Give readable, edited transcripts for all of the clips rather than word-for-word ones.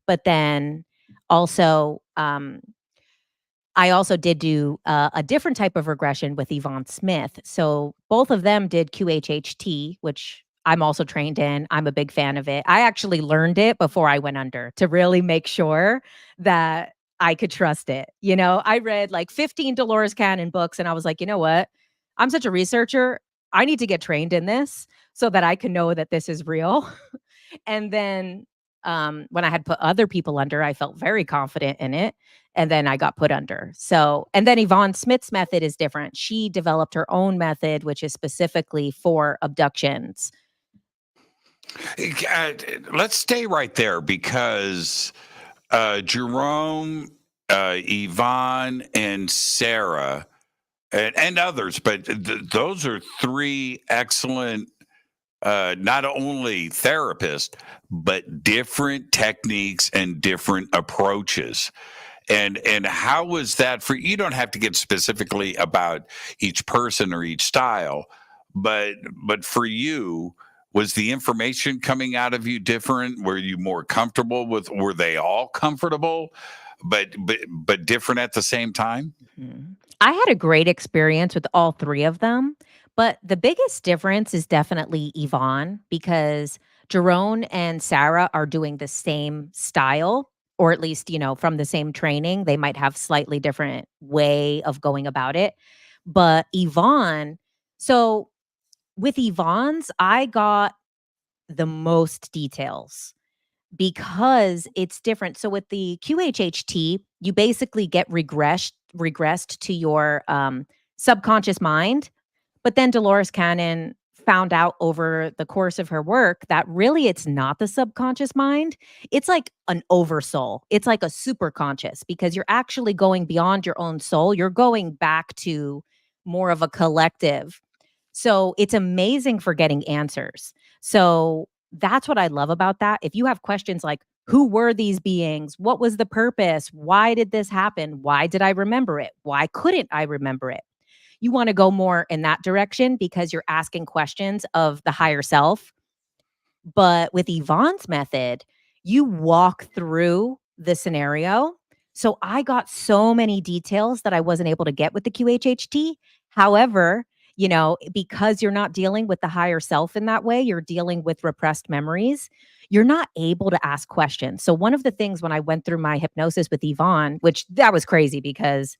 But then also, I also did do a different type of regression with Yvonne Smith. So both of them did QHHT, which I'm also trained in. I'm a big fan of it. I actually learned it before I went under to really make sure that I could trust it. You know, I read like 15 Dolores Cannon books and I was like, you know what? I'm such a researcher. I need to get trained in this so that I can know that this is real. And then when I had put other people under, I felt very confident in it. And then I got put under. So, and then Yvonne Smith's method is different. She developed her own method, which is specifically for abductions. Let's stay right there because Jerome, Yvonne, and Sarah, and others, but those are three excellent, not only therapists, but different techniques and different approaches. And how was that for you? Don't have to get specifically about each person or each style, but for you, was the information coming out of you different? Were you more comfortable with? Were they all comfortable, but different at the same time? Mhm. I had a great experience with all three of them, but the biggest difference is definitely Yvonne because Jerome and Sarah are doing the same style, or at least, you know, from the same training. They might have slightly different way of going about it. But Yvonne, so with Yvonne's, I got the most details because it's different. So with the QHHT, you basically get regressed to your subconscious mind. But then Dolores Cannon found out over the course of her work that really it's not the subconscious mind. It's like an oversoul. It's like a super conscious because you're actually going beyond your own soul. You're going back to more of a collective. So it's amazing for getting answers. So that's what I love about that. If you have questions like, who were these beings? What was the purpose? Why did this happen? Why did I remember it? Why couldn't I remember it? You want to go more in that direction because you're asking questions of the higher self. But with Yvonne's method, you walk through the scenario. So I got so many details that I wasn't able to get with the QHHT. However, you know, because you're not dealing with the higher self in that way, you're dealing with repressed memories. You're not able to ask questions. So one of the things when I went through my hypnosis with Yvonne, which that was crazy because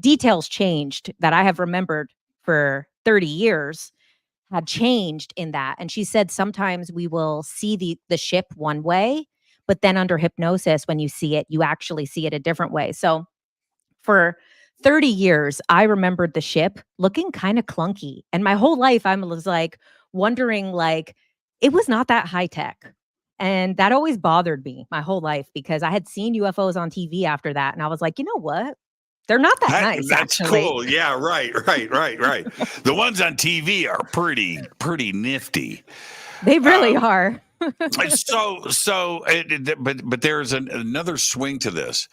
details changed that I have remembered for 30 years had changed in that. And she said sometimes we will see the ship one way, but then under hypnosis, when you see it, you actually see it a different way. So for 30 years, I remembered the ship looking kind of clunky. And my whole life, I was like wondering, like, it was not that high tech. And that always bothered me my whole life because I had seen UFOs on TV after that. And I was like, you know what? They're not that nice, That's actually. cool. Yeah, right. The ones on TV are pretty nifty. They really are. But there's another swing to this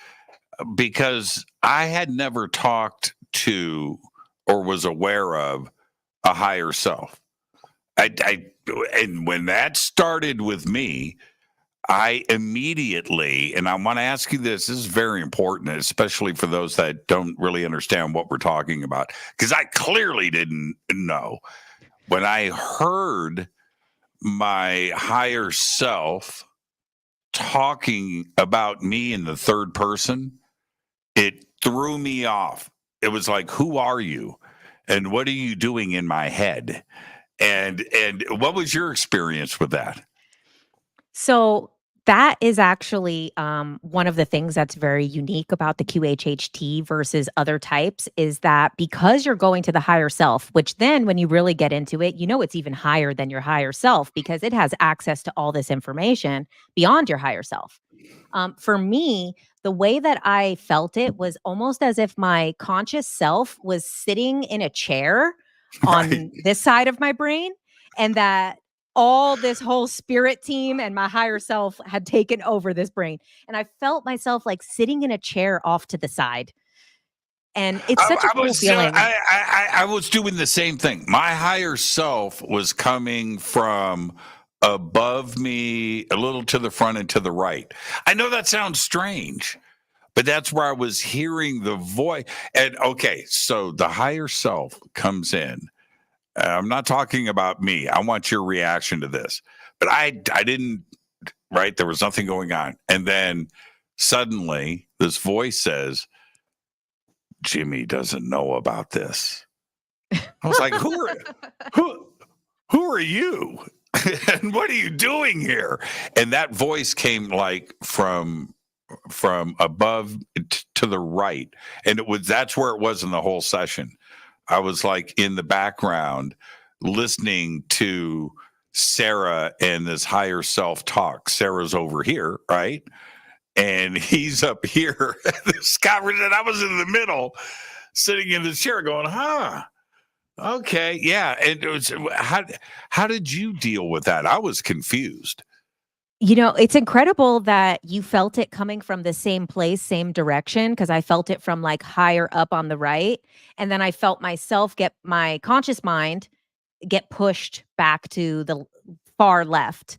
because I had never talked to or was aware of a higher self. And when that started with me, I immediately, and I want to ask you this is very important, especially for those that don't really understand what we're talking about, because I clearly didn't know. When I heard my higher self talking about me in the third person, it threw me off. It was like, who are you? And what are you doing in my head? And what was your experience with that? So that is actually one of the things that's very unique about the QHHT versus other types is that because you're going to the higher self, which then when you really get into it, you know it's even higher than your higher self because it has access to all this information beyond your higher self. For me, the way that I felt it was almost as if my conscious self was sitting in a chair on Right. this side of my brain and that all this whole spirit team and my higher self had taken over this brain. And I felt myself like sitting in a chair off to the side. And it's such a cool feeling. I was doing the same thing. My higher self was coming from above me, a little to the front and to the right. I know that sounds strange, but that's where I was hearing the voice. And okay, so the higher self comes in. I'm not talking about me. I want your reaction to this. But I didn't, right? There was nothing going on. And then suddenly this voice says, Jimmy doesn't know about this. I was like, who are you? And what are you doing here? And that voice came like from above to the right, and that's where it was in the whole session. I was like in the background listening to Sarah and this higher self talk. Sarah's over here, right? And he's up here. Scott, and I was in the middle, sitting in the chair going, huh? Okay, yeah. And it was, how did you deal with that? I was confused. You know, it's incredible that you felt it coming from the same place, same direction, because I felt it from like higher up on the right. And then I felt myself my conscious mind get pushed back to the far left.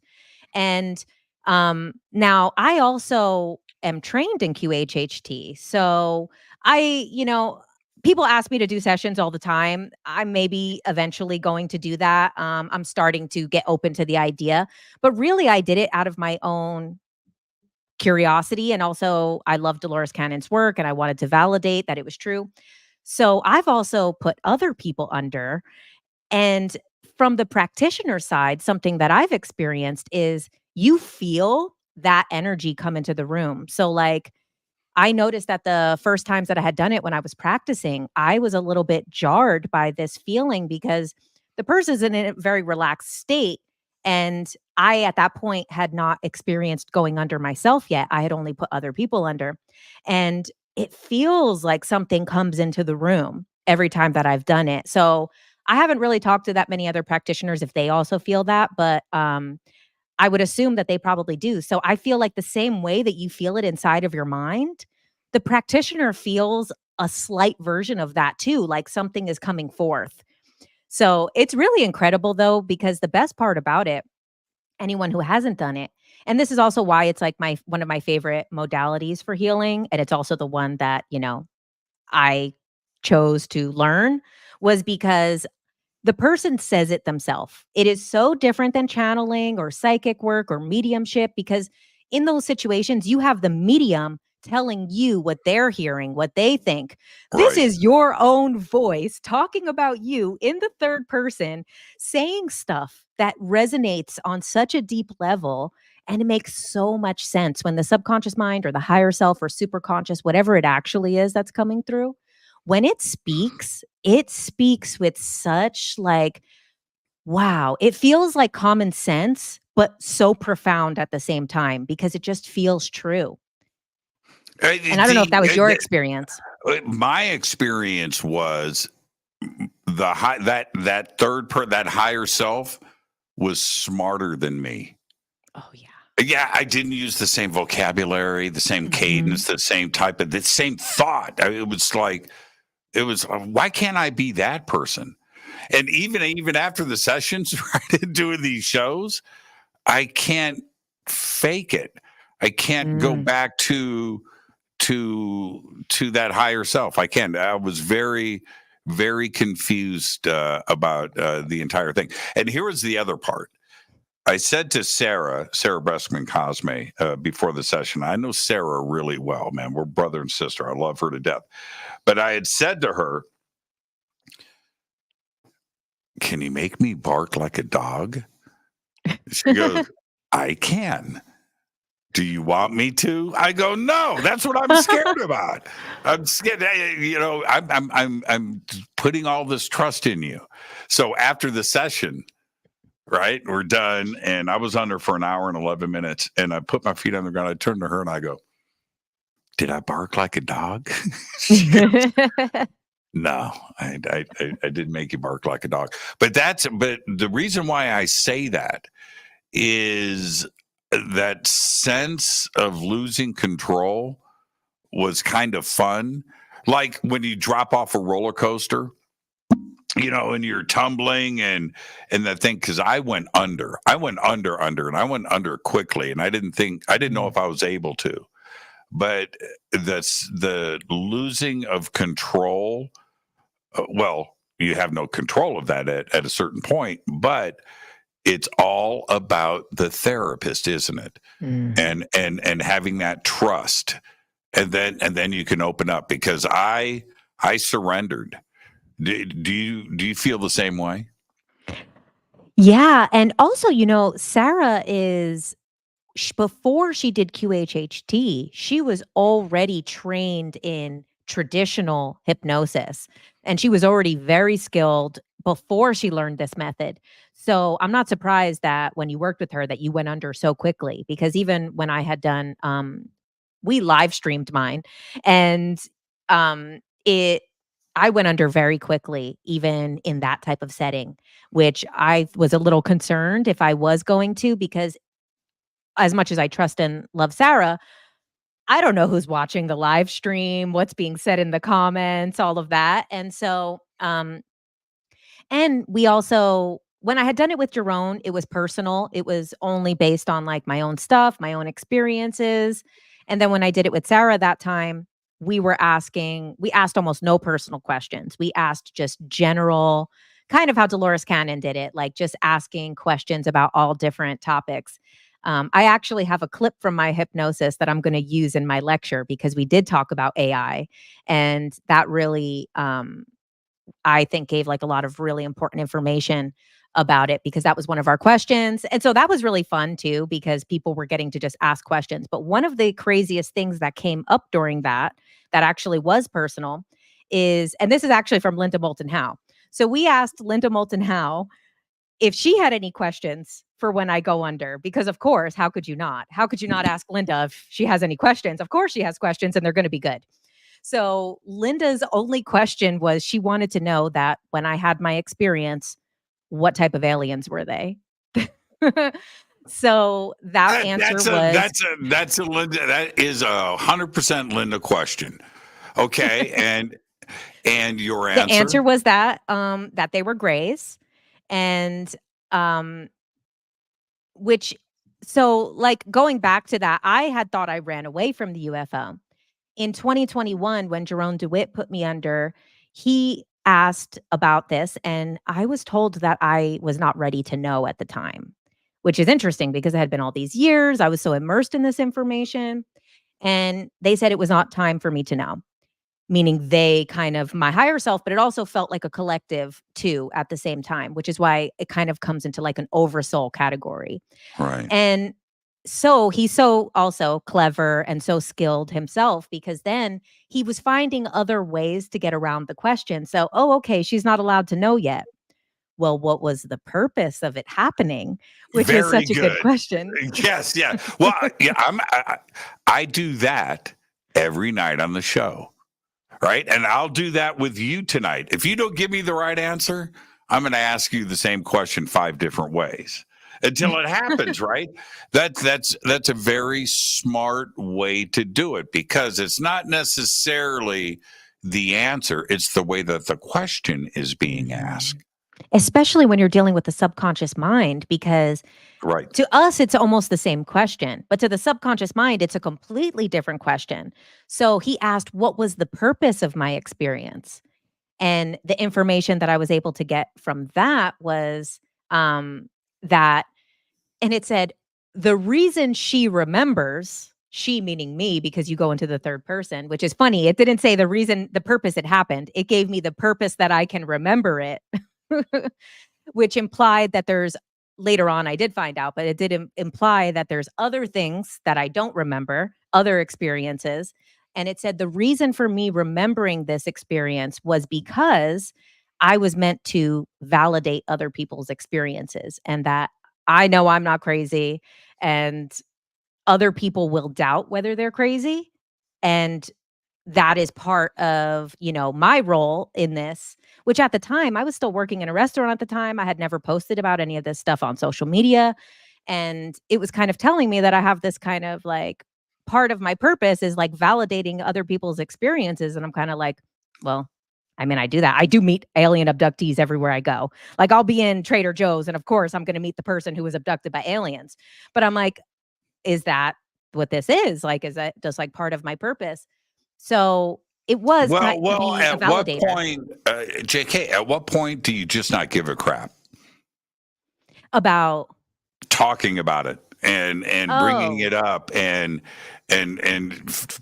And now I also am trained in QHHT. So people ask me to do sessions all the time. I'm maybe eventually going to do that. I'm starting to get open to the idea, but really I did it out of my own curiosity. And also I love Dolores Cannon's work and I wanted to validate that it was true. So I've also put other people under. And from the practitioner side, something that I've experienced is you feel that energy come into the room. So like I noticed that the first times that I had done it when I was practicing, I was a little bit jarred by this feeling because the person's in a very relaxed state. And I, at that point, had not experienced going under myself yet. I had only put other people under. And it feels like something comes into the room every time that I've done it. So I haven't really talked to that many other practitioners if they also feel that, but I would assume that they probably do. So I feel like the same way that you feel it inside of your mind, the practitioner feels a slight version of that too, like something is coming forth. So it's really incredible though, because the best part about it, anyone who hasn't done it, and this is also why it's like one of my favorite modalities for healing, and it's also the one that, I chose to learn, was because the person says it themselves. It is so different than channeling or psychic work or mediumship because in those situations, you have the medium telling you what they're hearing, what they think. This Right. is your own voice talking about you in the third person, saying stuff that resonates on such a deep level. And it makes so much sense when the subconscious mind or the higher self or superconscious, whatever it actually is that's coming through, when it speaks with such like, wow, it feels like common sense, but so profound at the same time because it just feels true. And I don't know if that was your experience. My experience was that higher self was smarter than me. Oh yeah. Yeah, I didn't use the same vocabulary, the same cadence, the same the same thought. It was like, why can't I be that person? And even after the sessions, right, doing these shows, I can't fake it. I can't go back to that higher self. I can't. I was very, very confused about the entire thing. And here was the other part. I said to Sarah Breskman Cosme, before the session, I know Sarah really well, man. We're brother and sister. I love her to death. But I had said to her, can you make me bark like a dog? She goes, I can. Do you want me to? I go, no, that's what I'm scared about. I'm scared. I'm putting all this trust in you. So after the session, right, we're done. And I was under for an hour and 11 minutes. And I put my feet on the ground. I turned to her and I go, did I bark like a dog? No, I didn't make you bark like a dog. But the reason why I say that is that sense of losing control was kind of fun. Like when you drop off a roller coaster and you're tumbling and that thing, because I went under, and I went under quickly, and I didn't know if I was able to, but that's the losing of control. Well, you have no control of that at a certain point, but it's all about the therapist, isn't it? And having that trust, and then you can open up, because I surrendered. Do you feel the same way? Yeah, and also, Sarah is before she did QHHT, she was already trained in traditional hypnosis, and she was already very skilled before she learned this method. So I'm not surprised that when you worked with her that you went under so quickly, because even when I had done we live streamed mine, and it I went under very quickly even in that type of setting, which I was a little concerned if I was going to, because as much as I trust and love Sarah, I don't know who's watching the live stream, what's being said in the comments, all of that. And so, and we also, when I had done it with Jerome, it was personal. It was only based on like my own stuff, my own experiences. And then when I did it with Sarah that time, we asked almost no personal questions. We asked just general, kind of how Dolores Cannon did it, like just asking questions about all different topics. I actually have a clip from my hypnosis that I'm going to use in my lecture, because we did talk about AI, and that really, I think, gave like a lot of really important information about it, because that was one of our questions. And so that was really fun too, because people were getting to just ask questions. But one of the craziest things that came up during that actually was personal and this is actually from Linda Moulton Howe. So we asked Linda Moulton Howe if she had any questions for when I go under, because of course, how could you not? How could you not ask Linda if she has any questions? Of course she has questions, and they're going to be good. So Linda's only question was, she wanted to know that when I had my experience, what type of aliens were they? So that answer was, That's a Linda. That is 100% Linda question. Okay, and your the answer answer? was that they were grays, and um which so like going back to that, I had thought I ran away from the UFO. In 2021, when Jerome DeWitt put me under, he asked about this, and I was told that I was not ready to know at the time, which is interesting because it had been all these years. I was so immersed in this information, and they said it was not time for me to know, meaning they kind of my higher self, but it also felt like a collective too at the same time, which is why it kind of comes into like an oversoul category. Right. And so he's so also clever and so skilled himself, because then he was finding other ways to get around the question. So, oh, okay, she's not allowed to know yet. Well, what was the purpose of it happening? Which was Very such a good good. question. Yes, yeah. Well, yeah, I do that every night on the show, right? And I'll do that with you tonight. If you don't give me the right answer, I'm going to ask you the same question 5 different ways until it happens, right? That's a very smart way to do it, because it's not necessarily the answer, it's the way that the question is being asked. Especially when you're dealing with the subconscious mind, because Right. to us, it's almost the same question, but to the subconscious mind, it's a completely different question. So he asked, what was the purpose of my experience? And the information that I was able to get from that was that, and it said, the reason she remembers, she meaning me, because you go into the third person, which is funny. It didn't say the reason, the purpose it happened. It gave me the purpose that I can remember it, which implied that there's later on, I did find out, but it did imply that there's other things that I don't remember, other experiences. And it said the reason for me remembering this experience was because I was meant to validate other people's experiences, and that I know I'm not crazy, and other people will doubt whether they're crazy. And that is part of, my role in this, which at the time I was still working in a restaurant at the time. I had never posted about any of this stuff on social media. And it was kind of telling me that I have this kind of like part of my purpose is like validating other people's experiences. And I'm kind of like, well, I mean, I do that. I do meet alien abductees everywhere I go. Like, I'll be in Trader Joe's, and of course, I'm gonna meet the person who was abducted by aliens. But I'm like, "Is that what this is? Like, is that just, like, part of my purpose?" So, it was Well, meant to well, be a at what validator point, JK, at what point do you just not give a crap about, talking about it and bringing "Oh, it up and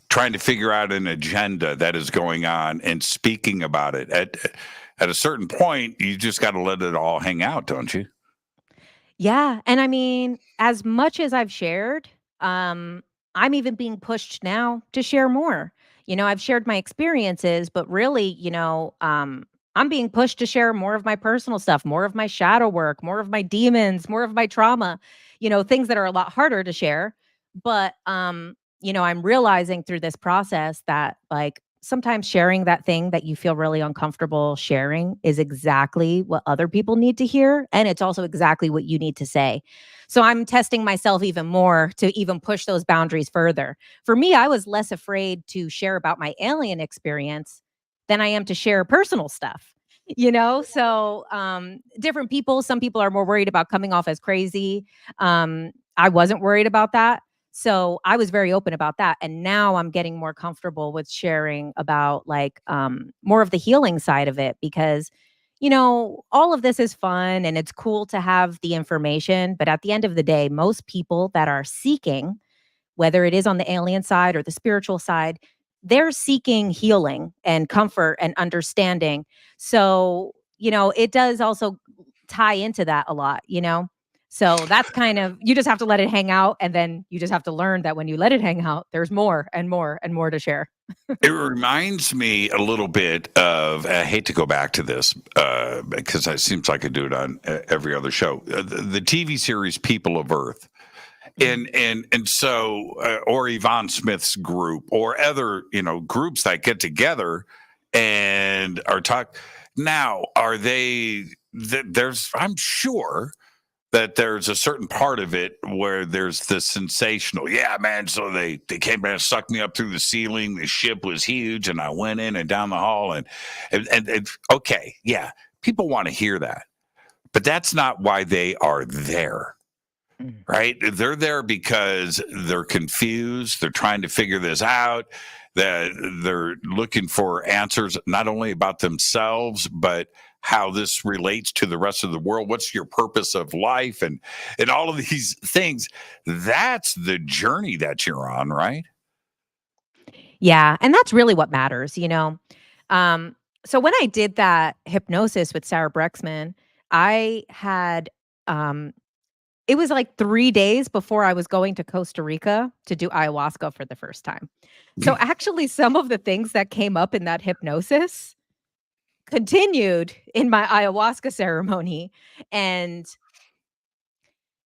trying to figure out an agenda that is going on and speaking about it? At a certain point, you just got to let it all hang out, don't you? yeah." And I mean, as much as I've shared, I'm even being pushed now to share more. I've shared my experiences, but really, I'm being pushed to share more of my personal stuff, more of my shadow work, more of my demons, more of my trauma, things that are a lot harder to share. But I'm realizing through this process that, like, sometimes sharing that thing that you feel really uncomfortable sharing is exactly what other people need to hear, and it's also exactly what you need to say. So I'm testing myself even more to even push those boundaries further. For me, I was less afraid to share about my alien experience than I am to share personal stuff. So different people, some people are more worried about coming off as crazy. I wasn't worried about that. So I was very open about that. And now I'm getting more comfortable with sharing about, like, more of the healing side of it, because, all of this is fun and it's cool to have the information. But at the end of the day, most people that are seeking, whether it is on the alien side or the spiritual side, they're seeking healing and comfort and understanding. So, it does also tie into that a lot. So that's kind of, you just have to let it hang out. And then you just have to learn that when you let it hang out, there's more and more and more to share. It reminds me a little bit of, I hate to go back to this because it seems like I do it on every other show, the TV series People of Earth. Mm. And so or Yvonne Smith's group or other groups that get together and are talk now, are they there's, I'm sure that there's a certain part of it where there's the sensational, yeah, man, so they came and sucked me up through the ceiling, the ship was huge and I went in and down the hall and okay, yeah, people want to hear that, but that's not why they are there. Mm. Right? They're there because they're confused. They're trying to figure this out. That they're looking for answers, not only about themselves, but how this relates to the rest of the world. What's your purpose of life? And all of these things. That's the journey that you're on, right? Yeah. And that's really what matters. Um, so when I did that hypnosis with Sarah Brexman, I had, it was like 3 days before I was going to Costa Rica to do ayahuasca for the first time. So, actually, some of the things that came up in that hypnosis continued in my ayahuasca ceremony, and,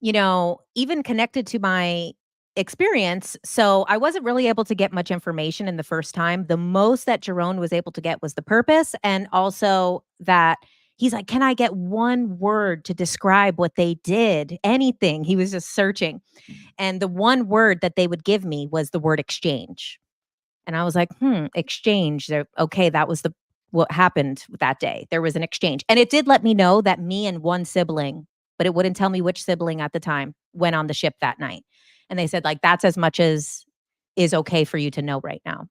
even connected to my experience. So, I wasn't really able to get much information in the first time. The most that Jerome was able to get was the purpose, and also that he's like, "Can I get one word to describe what they did?" Anything. He was just searching. And the one word that they would give me was the word exchange. And I was like, exchange. Okay, that was what happened that day. There was an exchange. And it did let me know that me and one sibling, but it wouldn't tell me which sibling at the time, went on the ship that night. And they said, like, that's as much as is okay for you to know right now.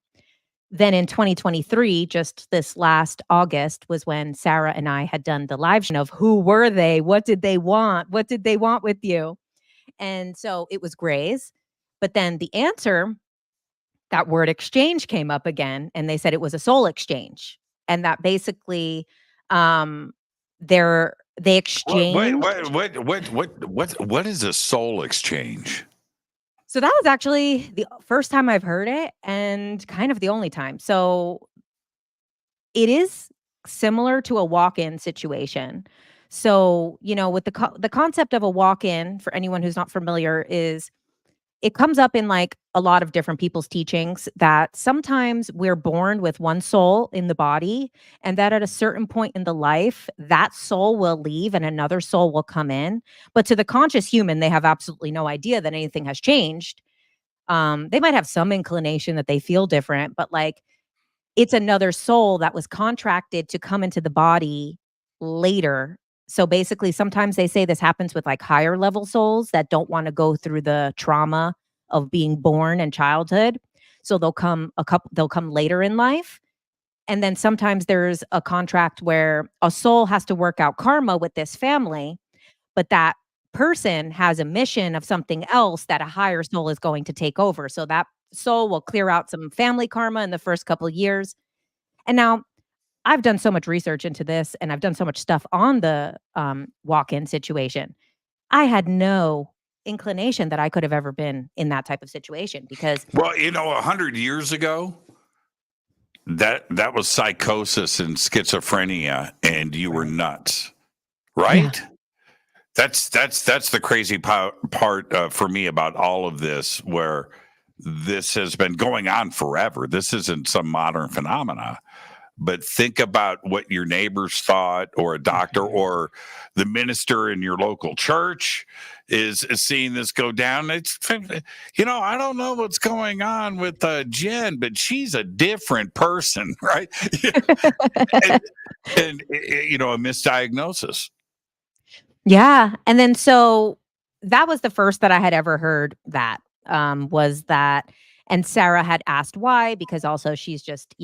Then in 2023, just this last August, was when Sarah and I had done the live show of who were they? What did they want? What did they want with you? And so it was grays. But then the answer, that word exchange, came up again, and they said it was a soul exchange. And that basically, they exchanged. What is a soul exchange? So that was actually the first time I've heard it, and kind of the only time. So it is similar to a walk-in situation. So, with the concept of a walk-in, for anyone who's not familiar, is it comes up in, like, a lot of different people's teachings that sometimes we're born with one soul in the body, and that at a certain point in the life, that soul will leave and another soul will come in. But to the conscious human, they have absolutely no idea that anything has changed. They might have some inclination that they feel different, but, like, it's another soul that was contracted to come into the body later. So basically, sometimes they say this happens with like higher level souls that don't want to go through the trauma of being born in childhood. So they'll come later in life. And then sometimes there's a contract where a soul has to work out karma with this family, but that person has a mission of something else that a higher soul is going to take over. So that soul will clear out some family karma in the first couple of years. And now I've done so much research into this and I've done so much stuff on the walk-in situation. I had no inclination that I could have ever been in that type of situation because Well, 100 years ago, that was psychosis and schizophrenia, and you were right. nuts, Yeah. right? That's the crazy part for me about all of this, where this has been going on forever. This isn't some modern phenomena. But think about what your neighbors thought, or a doctor, Mhm. or the minister in your local church is seeing this go down. It's, I don't know what's going on with Jen, but she's a different person, right? and, a misdiagnosis. Yeah, and then so that was the first that I had ever heard that, was that and Sarah had asked why, because also she's just,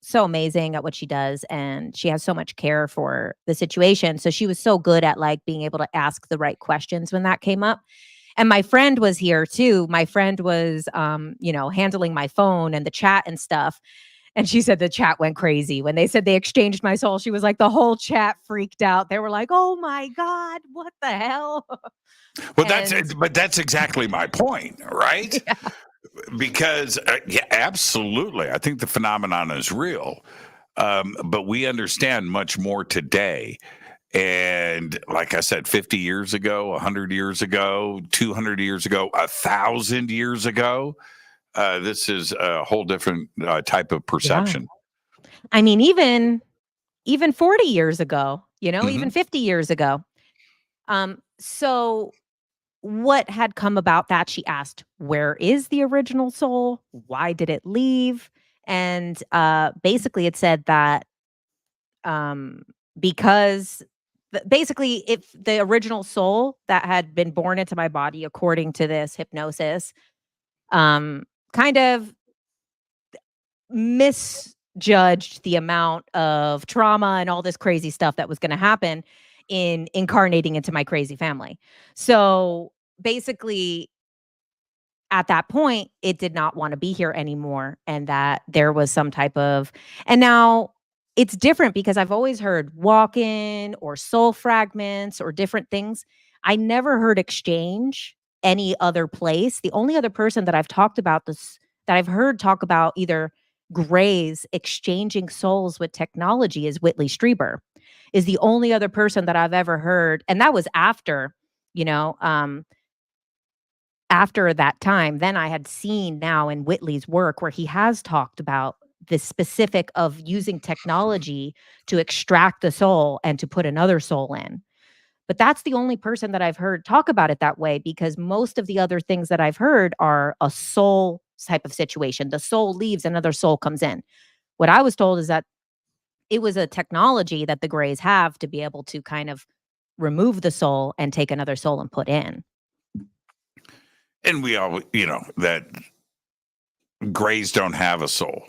so amazing at what she does, and she has so much care for the situation, so she was so good at, like, being able to ask the right questions when that came up, and my friend was here too. My friend was, handling my phone and the chat and stuff, and she said the chat went crazy. When they said they exchanged my soul, she was like, the whole chat freaked out. They were like, "Oh my God, what the hell?" Well, And that's exactly my point, right? yeah, Because yeah, absolutely, I think the phenomenon is real, but we understand much more today. And like I said, 50 years ago, 100 years ago, 200 years ago, 1,000 years ago, this is a whole different type of yeah. perception. I mean, even 40 years ago, even Hmm. 50 years ago. So what had come about that? She asked, "Where is the original soul? Why did it leave?" And basically, it said that um, because basically, if the original soul that had been born into my body, according to this hypnosis, um, kind of misjudged the amount of trauma and all this crazy stuff that was going to happen in incarnating into my crazy family. So basically, at that point, it did not wanna be here anymore, and that there was some type of and now it's different because I've always heard walk-in or soul fragments or different things. I never heard exchange any other place. The only other person that I've talked about this that I've heard talk about either grays exchanging souls with technology is Whitley Strieber, is the only other person that I've ever heard, and that was you know, um, after that time, then I had seen now in Whitley's work where he has talked about the specific of using technology to extract the soul and to put another soul in. But that's the only person that I've heard talk about it that way because most of the other things that I've heard are a soul type of situation. The soul leaves, another soul comes in. What I was told is that it was a technology that the Greys have to be able to kind of remove the soul and take another soul and put in. And we all, that grays don't have a soul,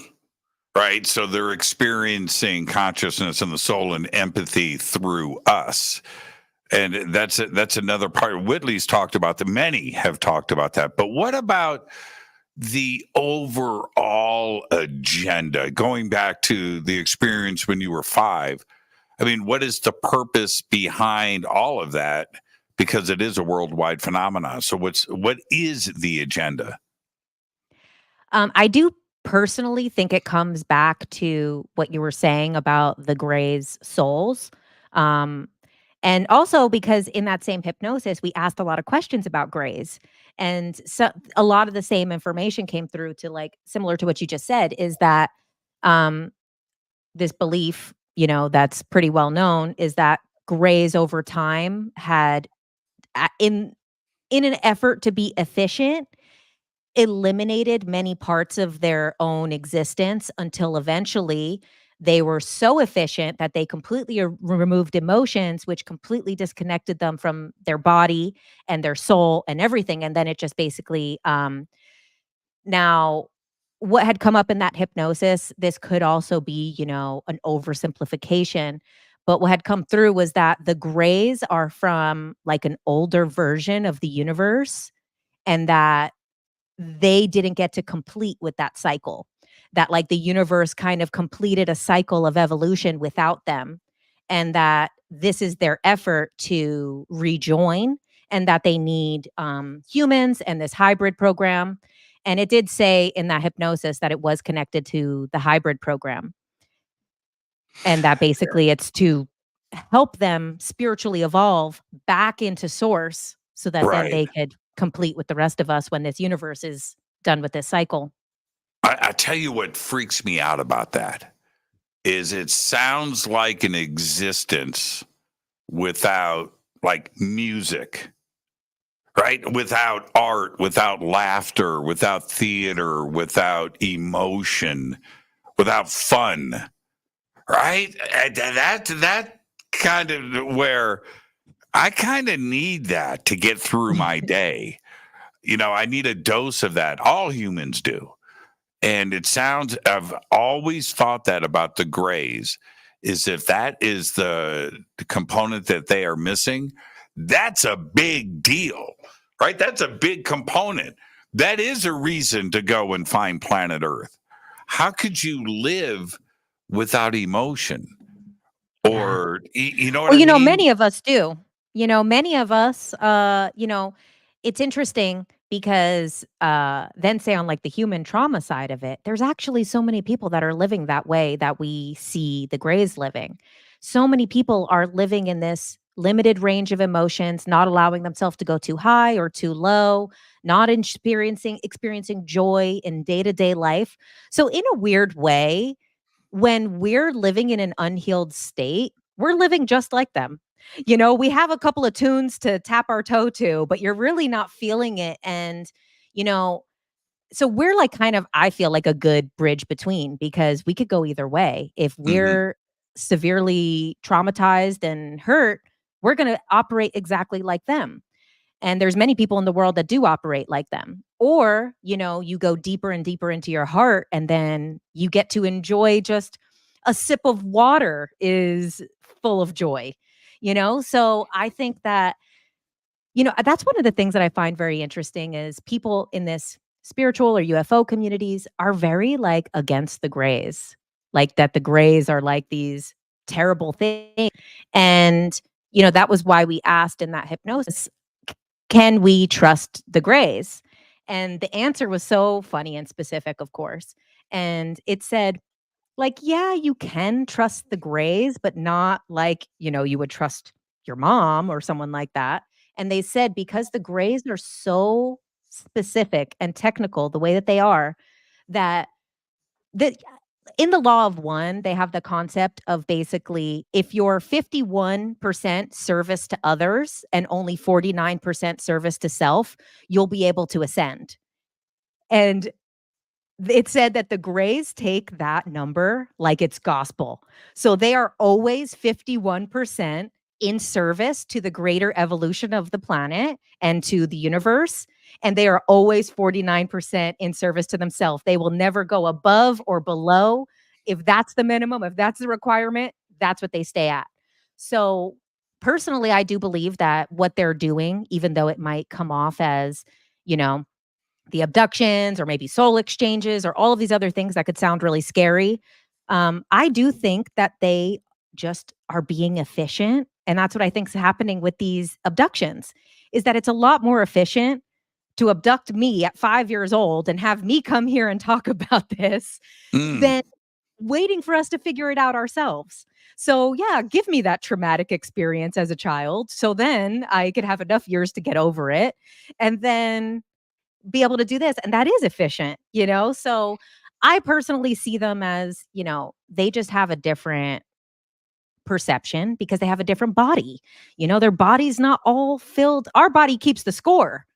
right? So they're experiencing consciousness and the soul and empathy through us. And that's another part. Whitley's talked about that. Many have talked about that. But what about the overall agenda? Going back to the experience when you were 5, I mean, what is the purpose behind all of that? Because it is a worldwide phenomenon. So what is the agenda? I do personally think it comes back to what you were saying about the Greys' souls. Um, and also because in that same hypnosis, we asked a lot of questions about Greys. And so a lot of the same information came through to like similar to what you just said is that um, this belief, that's pretty well known is that Greys over time had in an effort to be efficient eliminated many parts of their own existence until eventually they were so efficient that they completely removed emotions, which completely disconnected them from their body and their soul and everything. And then it just basically, now what had come up in that hypnosis, this could also be, an oversimplification. But what had come through was that the grays are from like an older version of the universe, and that they didn't get to complete with that cycle. That like the universe kind of completed a cycle of evolution without them, and that this is their effort to rejoin, and that they need humans and this hybrid program. And it did say in that hypnosis that it was connected to the hybrid program, and that basically it's to help them spiritually evolve back into source so that then Right. they could complete with the rest of us when this universe is done with this cycle. I tell you what freaks me out about that is it sounds like an existence without like music, right? Without art, without laughter, without theater, without emotion, without fun, right? That kind of where I kind of need that to get through my day. I need a dose of that. All humans do. And it sounds, I've always thought that about the grays, is if that is the component that they are missing, that's a big deal, right? That's a big component. That is a reason to go and find planet Earth. How could you live without emotion? Yeah. Or, you know what Well, I mean? many of us do. Many of us, it's interesting because then say on like the human trauma side of it, there's actually so many people that are living that way that we see the grays living. So many people are living in this limited range of emotions, not allowing themselves to go too high or too low, not experiencing joy in day-to-day life. So in a weird way, when we're living in an unhealed state, we're living just like them. We have a couple of tunes to tap our toe to, but you're really not feeling it. And, you know, so we're like kind of, I feel like a good bridge between, because we could go either way. If Hmm. we're severely traumatized and hurt, we're going to operate exactly like them. And there's many people in the world that do operate like them. Or, you go deeper and deeper into your heart, and then you get to enjoy just a sip of water is full of joy. So I think that, that's one of the things that I find very interesting is people in this spiritual or UFO communities are very like against the grays, like that the grays are like these terrible things. And, that was why we asked in that hypnosis, can we trust the grays? And the answer was so funny and specific, of course. And it said, like, yeah, you can trust the grays, but not like, you would trust your mom or someone like that. And they said because the grays are so specific and technical the way that they are, that that in the law of one, they have the concept of basically if you're 51% service to others and only 49% service to self, you'll be able to ascend. And it said that the grays take that number like it's gospel. So they are always 51% in service to the greater evolution of the planet and to the universe. And they are always 49% in service to themselves. They will never go above or below. If that's the minimum, if that's the requirement, that's what they stay at. So personally, I do believe that what they're doing, even though it might come off as, you know, the abductions or maybe soul exchanges or all of these other things that could sound really scary. I do think that they just are being efficient. And that's what I think is happening with these abductions is that it's a lot more efficient to abduct me at 5 years old and have me come here and talk about this Mm. than waiting for us to figure it out ourselves. So, yeah, give me that traumatic experience as a child. So then I could have enough years to get over it. And then be able to do this, and that is efficient. So I personally see them as, they just have a different perception because they have a different body. Their body's not all filled. Our body keeps the score.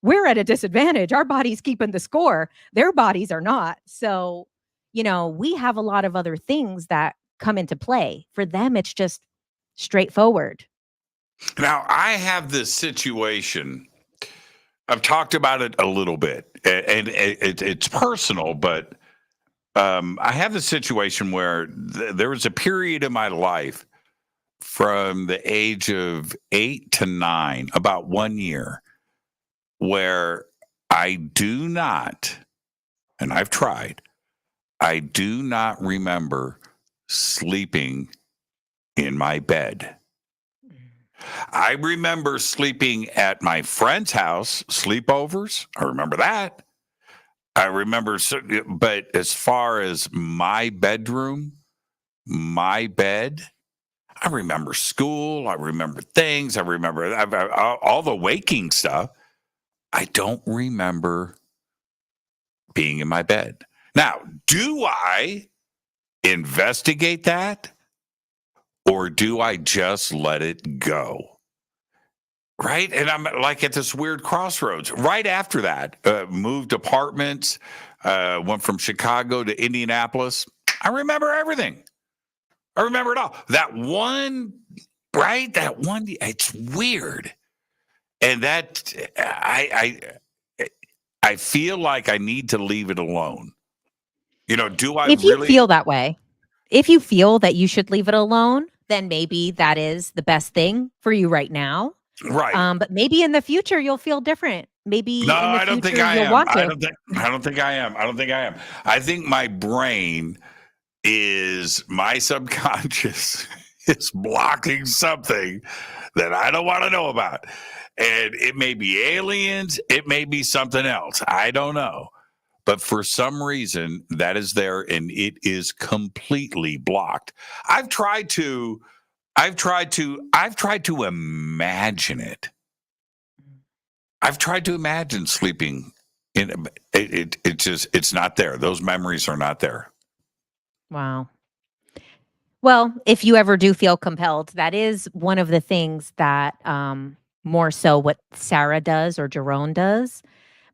we're at a disadvantage. Our body's keeping the score. Their bodies are not. So, we have a lot of other things that come into play. For them, it's just straightforward. Now, I have this situation. I've talked about it a little bit, and it's personal, but I have the situation where there was a period in my life from the age of 8 to 9, about 1 year, where I do not, and I've tried, I do not remember sleeping in my bed. I remember sleeping at my friend's house, sleepovers. I remember that. I remember, but as far as my bedroom, my bed, I remember school. I remember things. I remember all the waking stuff. I don't remember being in my bed. Now, do I investigate that, or do I just let it go? Right? And I'm like at this weird crossroads. Right after that, moved apartments, went from Chicago to Indianapolis. I remember everything. I remember it all. That one, right? That one, it's weird. And that I feel like I need to leave it alone. Do I If you really feel that way, if you feel that you should leave it alone, then maybe that is the best thing for you right now. right? But maybe in the future you'll feel different. Maybe No, in the I don't think future I you'll am. want to. I don't think I am. I don't think I am. I think my brain is my subconscious is blocking something that I don't want to know about. And it may be aliens, it may be something else. I don't know. But for some reason that is there and it is completely blocked. I've tried to imagine it. I've tried to imagine sleeping in it's not there. Those memories are not there. Wow. Well, if you ever do feel compelled, that is one of the things that more so what Sarah does or Jerome does,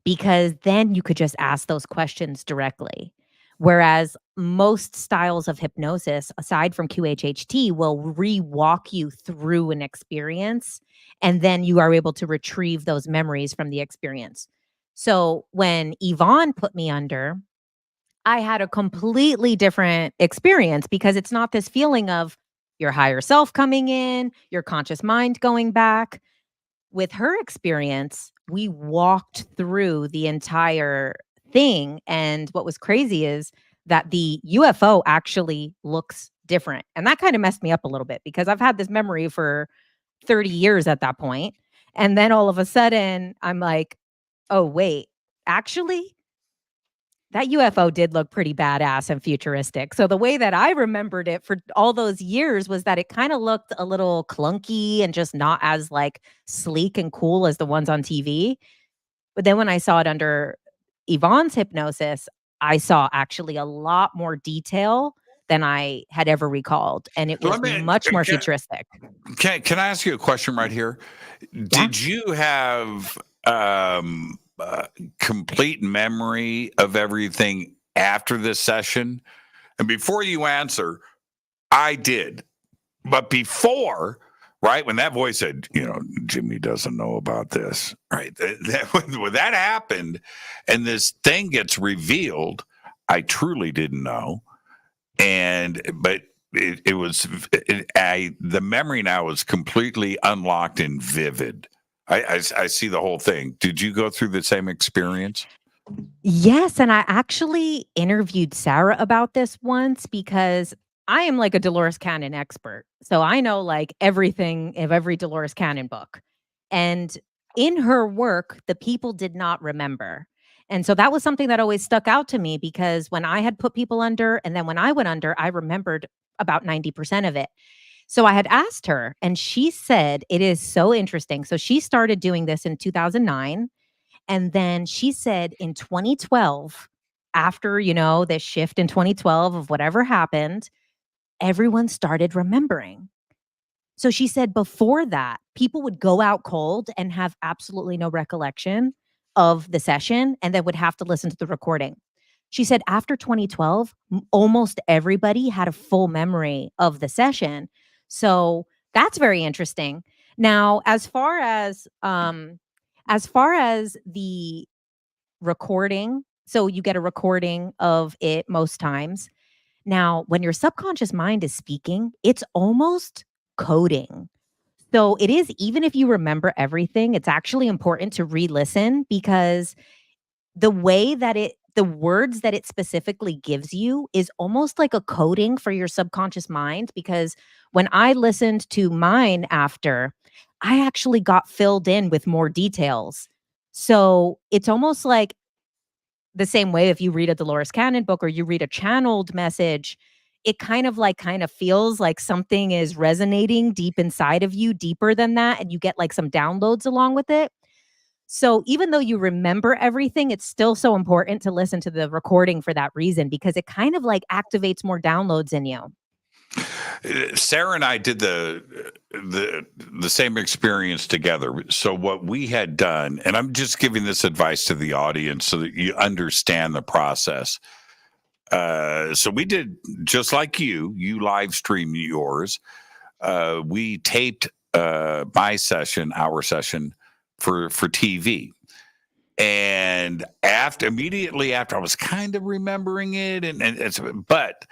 because then you could just ask those questions directly. Whereas most styles of hypnosis, aside from QHHT, will re-walk you through an experience, and then you are able to retrieve those memories from the experience. So when Yvonne put me under, I had a completely different experience because it's not this feeling of your higher self coming in, your conscious mind going back. With her experience, we walked through the entire thing. And what was crazy is that the UFO actually looks different. And that kind of messed me up a little bit because I've had this memory for 30 years at that point. And then all of a sudden, I'm like, oh, wait, actually, that UFO did look pretty badass and futuristic. So the way that I remembered it for all those years was that it kind of looked a little clunky and just not as like sleek and cool as the ones on TV. But then when I saw it under Yvonne's hypnosis, I saw actually a lot more detail than I had ever recalled. And it Let was me much more futuristic. can I ask you a question right here? Yeah. Did you have complete memory of everything after this session? And before you answer, I did. But before, right, when that voice said, Jimmy doesn't know about this, right? When that happened and this thing gets revealed, I truly didn't know. But it was, the memory now is completely unlocked and vivid. I see the whole thing. Did you go through the same experience? Yes, and I actually interviewed Sarah about this once because I am like a Dolores Cannon expert. So I know like everything of every Dolores Cannon book. And in her work, the people did not remember. And so that was something that always stuck out to me because when I had put people under and then when I went under, I remembered about 90% of it. So I had asked her and she said it is so interesting. So she started doing this in 2009, and then she said in 2012, after, this shift in 2012 of whatever happened, everyone started remembering. So she said before that, people would go out cold and have absolutely no recollection. of the session and then would have to listen to the recording. She said after 2012, almost everybody had a full memory of the session. So that's very interesting. Now, as far as the recording, so you get a recording of it most times. Now, when your subconscious mind is speaking, it's almost coding. So it is, even if you remember everything, it's actually important to re-listen because the words that it specifically gives you is almost like a coding for your subconscious mind. Because when I listened to mine after, I actually got filled in with more details. So it's almost like the same way if you read a Dolores Cannon book or you read a channeled message, it kind of feels like something is resonating deep inside of you, deeper than that, and you get like some downloads along with it. So even though you remember everything, it's still so important to listen to the recording for that reason because it kind of like activates more downloads in you. Sarah and I did the same experience together. So what we had done, and I'm just giving this advice to the audience so that you understand the process. So we did just like you live stream yours. We taped our session for TV. And immediately after, I was kind of remembering it, but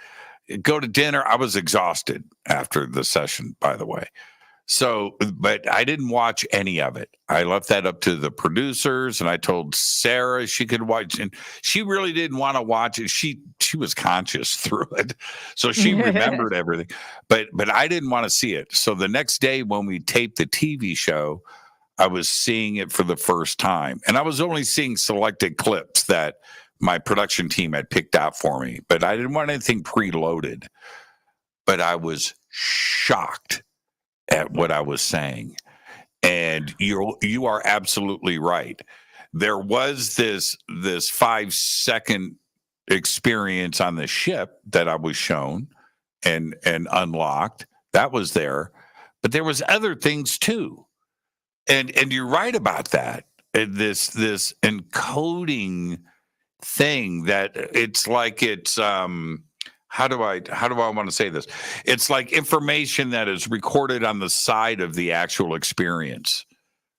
go to dinner. I was exhausted after the session, by the way. So, but I didn't watch any of it. I left that up to the producers, and I told Sarah she could watch, and she really didn't want to watch it. She was conscious through it, so she remembered everything. But I didn't want to see it. So the next day when we taped the TV show, I was seeing it for the first time, and I was only seeing selected clips that my production team had picked out for me, but I didn't want anything preloaded. But I was shocked at what I was saying. And you are absolutely right. There was this 5-second experience on the ship that I was shown and unlocked. That was there. But there was other things too. And you're right about that. This encoding thing that it's like how do I want to say this? It's like information that is recorded on the side of the actual experience,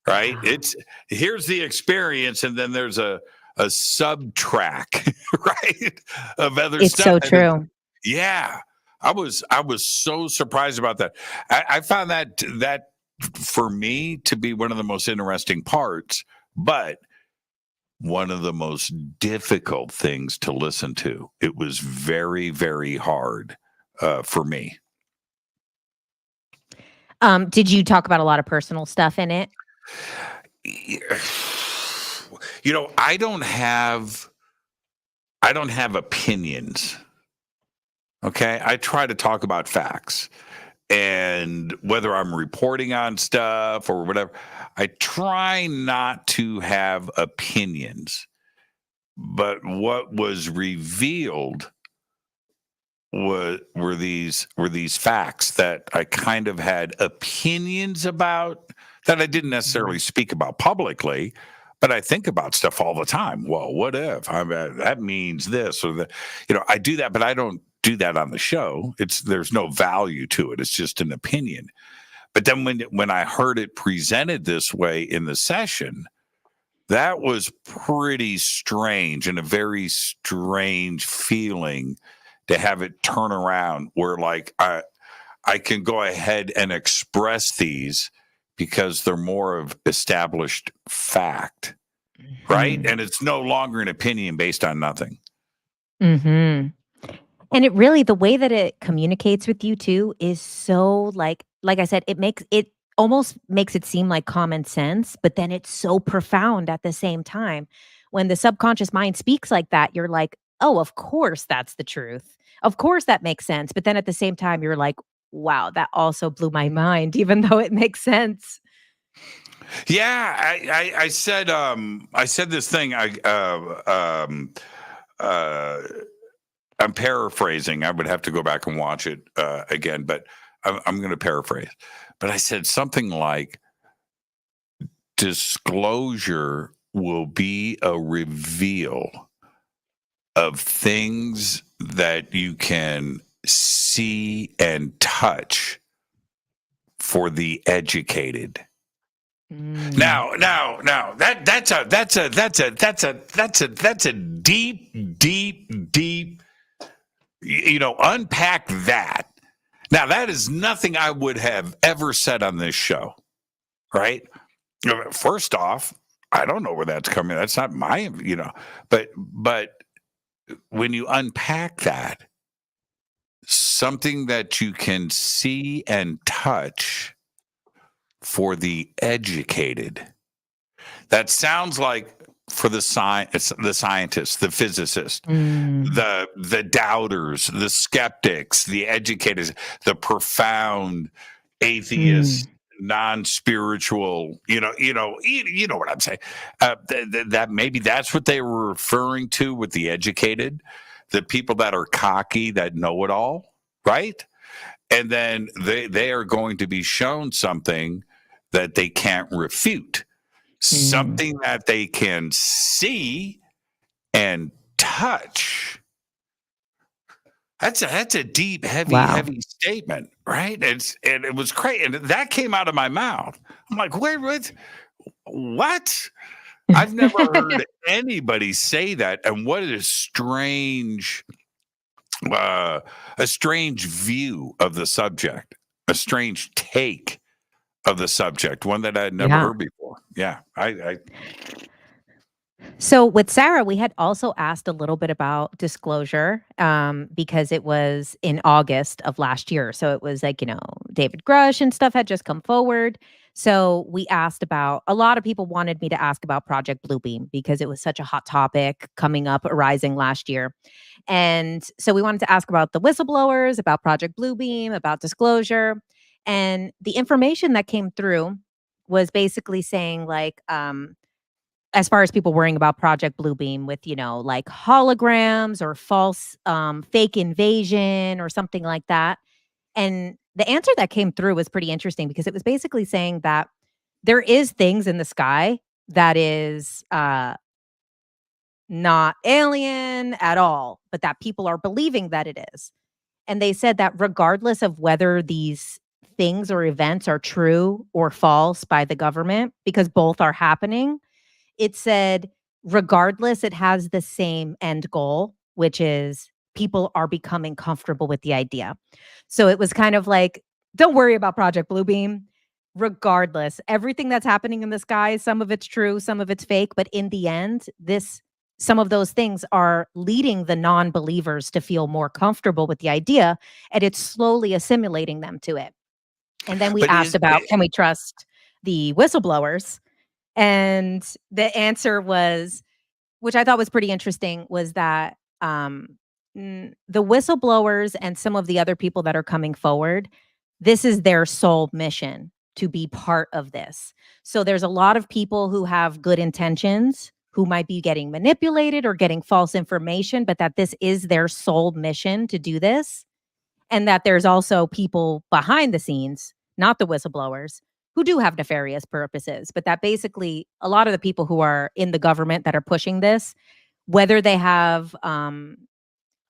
right? It's here's the experience, and then there's a sub track, right, of other it's stuff. So true. Yeah, I was so surprised about that. I found that for me to be one of the most interesting parts, but one of the most difficult things to listen to. It was very, very hard for me. Did you talk about a lot of personal stuff in it? You know, I don't have opinions. Okay, I try to talk about facts. And whether I'm reporting on stuff or whatever, I try not to have opinions. But what was revealed were these facts that I kind of had opinions about that I didn't necessarily speak about publicly, but I think about stuff all the time. Well, what if that means this or that? You know, I do that, but I don't do that on the show. There's no value to it. It's just an opinion. But then when I heard it presented this way in the session, that was pretty strange and a very strange feeling to have it turn around where like I can go ahead and express these because they're more of established fact, right? And it's no longer an opinion based on nothing. Mm-hmm. And it really, the way that it communicates with you too is so like I said, it almost makes it seem like common sense, but then it's so profound at the same time. When the subconscious mind speaks like that, you're like, oh, of course that's the truth. Of course that makes sense. But then at the same time, you're like, wow, that also blew my mind, even though it makes sense. Yeah, I said this thing. I'm paraphrasing. I would have to go back and watch it again, but I'm going to paraphrase. But I said something like, disclosure will be a reveal of things that you can see and touch for the educated. Now, that's a deep, unpack that. Now, that is nothing I would have ever said on this show, right? First off, I don't know where that's coming. That's not my, but when you unpack that, something that you can see and touch for the educated. That sounds like for the scientists, the physicists, the doubters, the skeptics, the educators, the profound atheists, non-spiritual. You know what I'm saying. That maybe that's what they were referring to with the educated, the people that are cocky, that know it all, right? And then they are going to be shown something that they can't refute, something that they can see and touch. That's a deep, heavy statement, right? And it was crazy, and that came out of my mouth. I'm like, what? I've never heard anybody say that, and what a strange view of the subject, a strange take of the subject, one that I had never heard before. Yeah, So with Sarah, we had also asked a little bit about disclosure because it was in August of last year. So it was like, David Grush and stuff had just come forward. So we asked about, a lot of people wanted me to ask about Project Bluebeam because it was such a hot topic coming up, arising last year. And so we wanted to ask about the whistleblowers, about Project Bluebeam, about disclosure. And the information that came through was basically saying like, as far as people worrying about Project Bluebeam with, like holograms or false fake invasion or something like that. And the answer that came through was pretty interesting because it was basically saying that there is things in the sky that is not alien at all, but that people are believing that it is. And they said that regardless of whether these things or events are true or false by the government, because both are happening, it said, regardless, it has the same end goal, which is people are becoming comfortable with the idea. So it was kind of like, don't worry about Project Bluebeam. Regardless, everything that's happening in the sky, some of it's true, some of it's fake, but in the end, some of those things are leading the non-believers to feel more comfortable with the idea, and it's slowly assimilating them to it. And then we asked about, can we trust the whistleblowers? And the answer was, which I thought was pretty interesting, was that the whistleblowers and some of the other people that are coming forward, this is their sole mission to be part of this. So there's a lot of people who have good intentions who might be getting manipulated or getting false information, but that this is their sole mission to do this. And that there's also people behind the scenes, not the whistleblowers, who do have nefarious purposes, but that basically a lot of the people who are in the government that are pushing this, whether they have an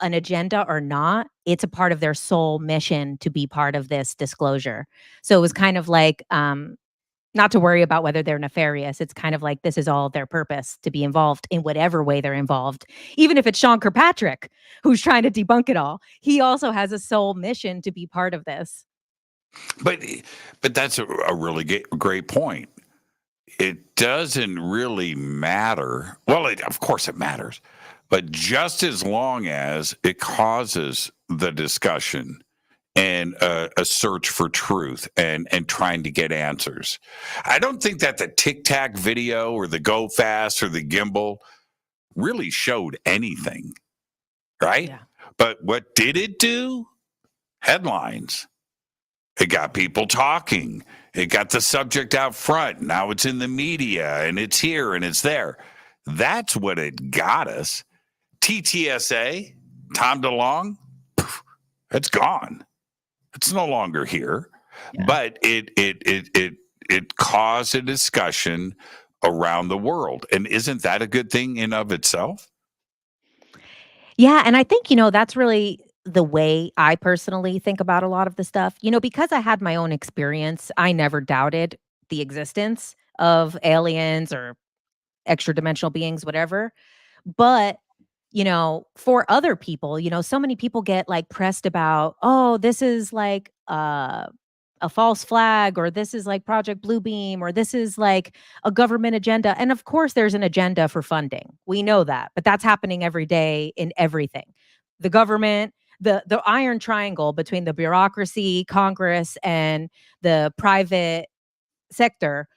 agenda or not, it's a part of their sole mission to be part of this disclosure. So it was kind of like, not to worry about whether they're nefarious. It's kind of like this is all their purpose to be involved in whatever way they're involved. Even if it's Sean Kirkpatrick who's trying to debunk it all, he also has a sole mission to be part of this. But that's a really great point. It doesn't really matter. Well, of course it matters, but just as long as it causes the discussion and a search for truth and trying to get answers. I don't think that the Tic Tac video or the Go Fast or the gimbal really showed anything, right? Yeah. But what did it do? Headlines. It got people talking. It got the subject out front. Now it's in the media and it's here and it's there. That's what it got us. TTSA, Tom DeLonge, it's gone. It's no longer here, but it caused a discussion around the world. And isn't that a good thing in of itself? Yeah, and I think, that's really the way I personally think about a lot of the stuff. Because I had my own experience, I never doubted the existence of aliens or extra dimensional beings, whatever. But, for other people, so many people get like pressed about, oh, this is like a false flag, or this is like Project Bluebeam, or this is like a government agenda. And of course, there's an agenda for funding. We know that, but that's happening every day in everything. The government, the iron triangle between the bureaucracy, Congress, and the private sector,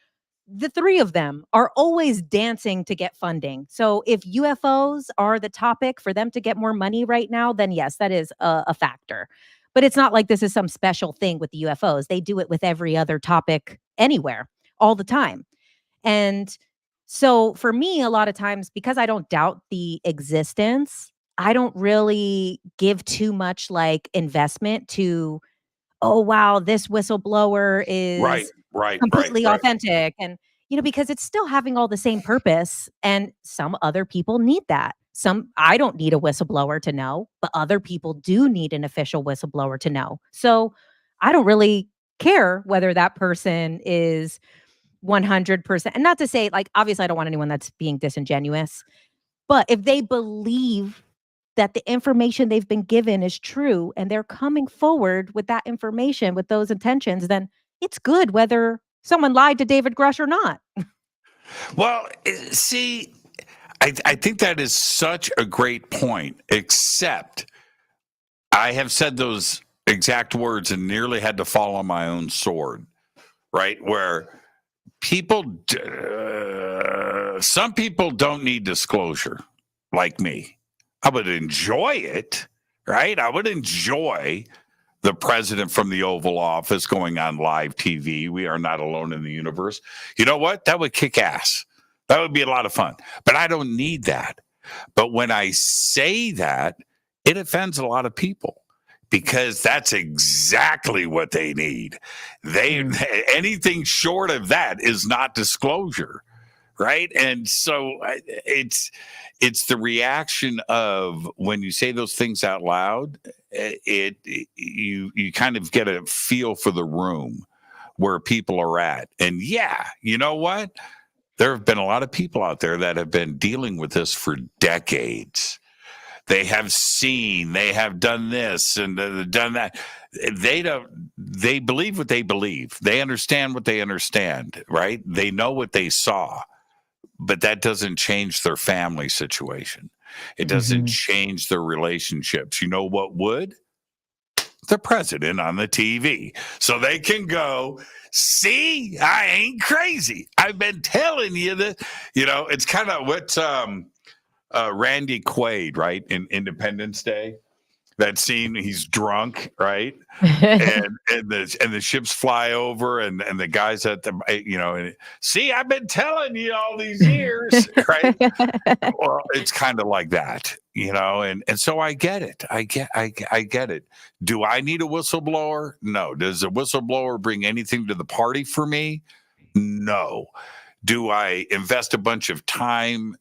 the three of them are always dancing to get funding. So if UFOs are the topic for them to get more money right now, then yes, that is a factor. But it's not like this is some special thing with the UFOs. They do it with every other topic anywhere all the time. And so for me, a lot of times, because I don't doubt the existence, I don't really give too much like investment to, oh, wow, this whistleblower Right, is right, right, completely right. authentic. And, because it's still having all the same purpose. And some other people need that. I don't need a whistleblower to know, but other people do need an official whistleblower to know. So I don't really care whether that person is 100%. And not to say, like, obviously, I don't want anyone that's being disingenuous, but if they believe that the information they've been given is true and they're coming forward with that information with those intentions, then it's good whether someone lied to David Grush or not. Well, see, I think that is such a great point, except I have said those exact words and nearly had to fall on my own sword, right? Where some people don't need disclosure like me. I would enjoy it, right? I would enjoy the president from the Oval Office going on live TV. We are not alone in the universe. You know what? That would kick ass. That would be a lot of fun. But I don't need that. But when I say that, it offends a lot of people because that's exactly what they need. Mm. Anything short of that is not disclosure, right? And so it's the reaction of when you say those things out loud, you kind of get a feel for the room where people are at. And yeah, you know what? There have been a lot of people out there that have been dealing with this for decades. They have seen, they have done this and done that. They believe what they believe. They understand what they understand, right? They know what they saw, but that doesn't change their family situation. It doesn't Mhm. change their relationships. You know what would? The president on the TV. So they can go, see, I ain't crazy. I've been telling you that, it's kind of what Randy Quaid, right, in Independence Day. That scene, he's drunk, right? And the ships fly over and the guys at the and, see, I've been telling you all these years, right? Well, it's kind of like that, and so I get it. I get it. Do I need a whistleblower? No. Does a whistleblower bring anything to the party for me? No. Do I invest a bunch of time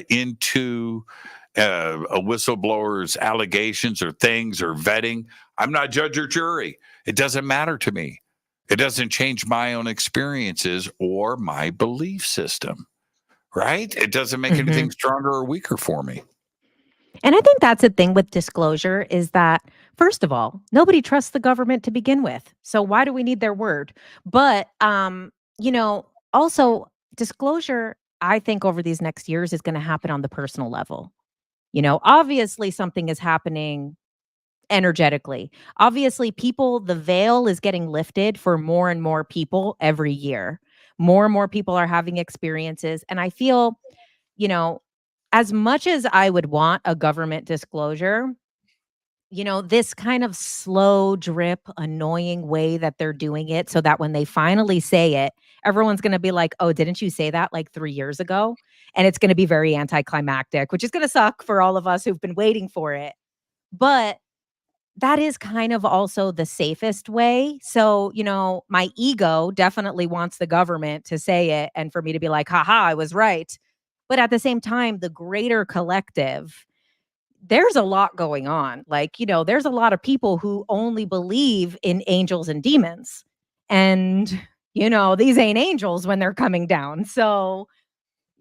into a whistleblower's allegations or things or vetting? I'm not judge or jury. It doesn't matter to me. It doesn't change my own experiences or my belief system, right? It doesn't make anything Mhm. stronger or weaker for me. And I think that's the thing with disclosure is that, first of all, nobody trusts the government to begin with. So why do we need their word? But, also disclosure, I think over these next years is going to happen on the personal level. Obviously something is happening energetically. Obviously, the veil is getting lifted for more and more people every year. More and more people are having experiences. And I feel, you know, as much as I would want a government disclosure, this kind of slow drip, annoying way that they're doing it so that when they finally say it, everyone's going to be like, oh, didn't you say that like 3 years ago? And it's going to be very anticlimactic, which is going to suck for all of us who've been waiting for it. But that is kind of also the safest way. So, my ego definitely wants the government to say it and for me to be like, haha, I was right. But at the same time, the greater collective, there's a lot going on. Like, there's a lot of people who only believe in angels and demons. And, these ain't angels when they're coming down. So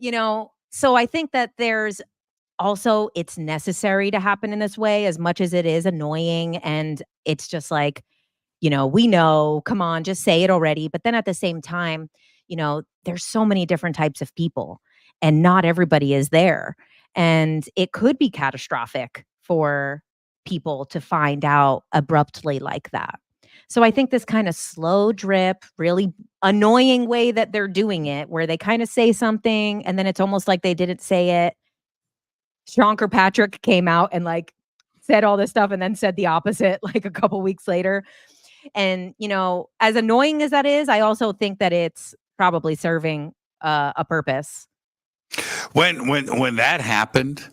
I think that there's also, it's necessary to happen in this way as much as it is annoying, and it's just like, we know, come on, just say it already. But then at the same time, there's so many different types of people and not everybody is there. And it could be catastrophic for people to find out abruptly like that. So I think this kind of slow drip, really annoying way that they're doing it, where they kind of say something and then it's almost like they didn't say it. Sean Kirkpatrick came out and said all this stuff and then said the opposite like a couple weeks later. And, as annoying as that is, I also think that it's probably serving a purpose. When that happened,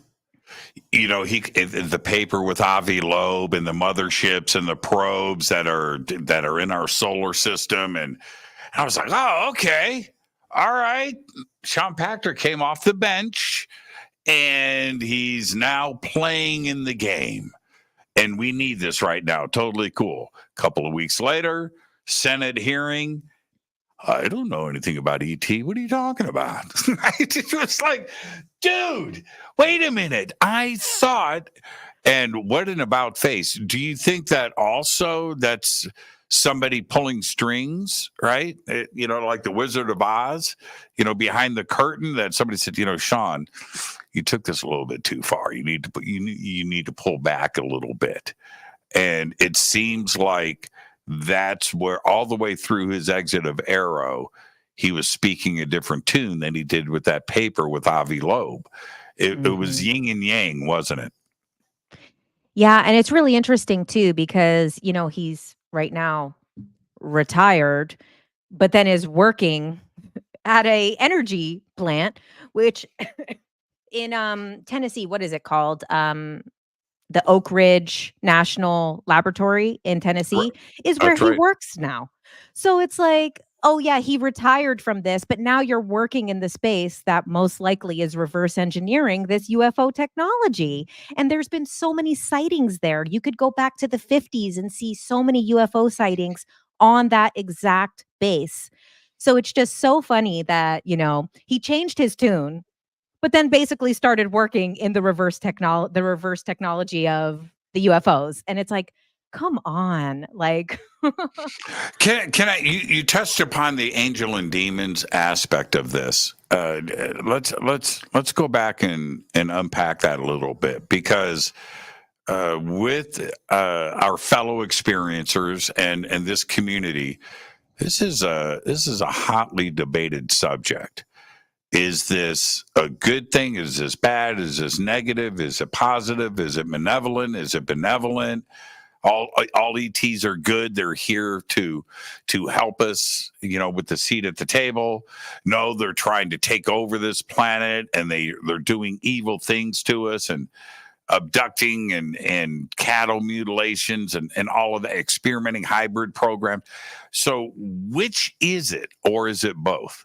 he the paper with Avi Loeb and the motherships and the probes that are in our solar system, and I was like, oh, okay, all right. Sean Patrick came off the bench, and he's now playing in the game, and we need this right now. Totally cool. A couple of weeks later, Senate hearing. I don't know anything about ET. What are you talking about? It was like, dude, wait a minute. I thought, and what an about face. Do you think that also that's somebody pulling strings, right? Like the Wizard of Oz, behind the curtain that somebody said, Sean, you took this a little bit too far. You need to pull back a little bit. And it seems like that's where all the way through his exit of Arrow, he was speaking a different tune than he did with that paper with Avi Loeb. It was yin and yang, wasn't it? Yeah. And it's really interesting too, because, he's right now retired, but then is working at a energy plant, which in Tennessee, what is it called? The Oak Ridge National Laboratory in Tennessee is where he works now. So it's like, oh yeah, he retired from this, but now you're working in the space that most likely is reverse engineering this UFO technology. And there's been so many sightings there. You could go back to the 50s and see so many UFO sightings on that exact base. So it's just so funny that, he changed his tune, but then basically started working in the reverse technology of the UFOs. And it's like, come on. Like, can I, you touched upon the angel and demons aspect of this. Let's go back and unpack that a little bit, because with our fellow experiencers and this community, this is a hotly debated subject. Is this a good thing? Is this bad? Is this negative? Is it positive? Is it malevolent? Is it benevolent? All ETs are good. They're here to help us, with the seat at the table. No, they're trying to take over this planet, and they're doing evil things to us and abducting and cattle mutilations and all of the experimenting hybrid program. So which is it, or is it both?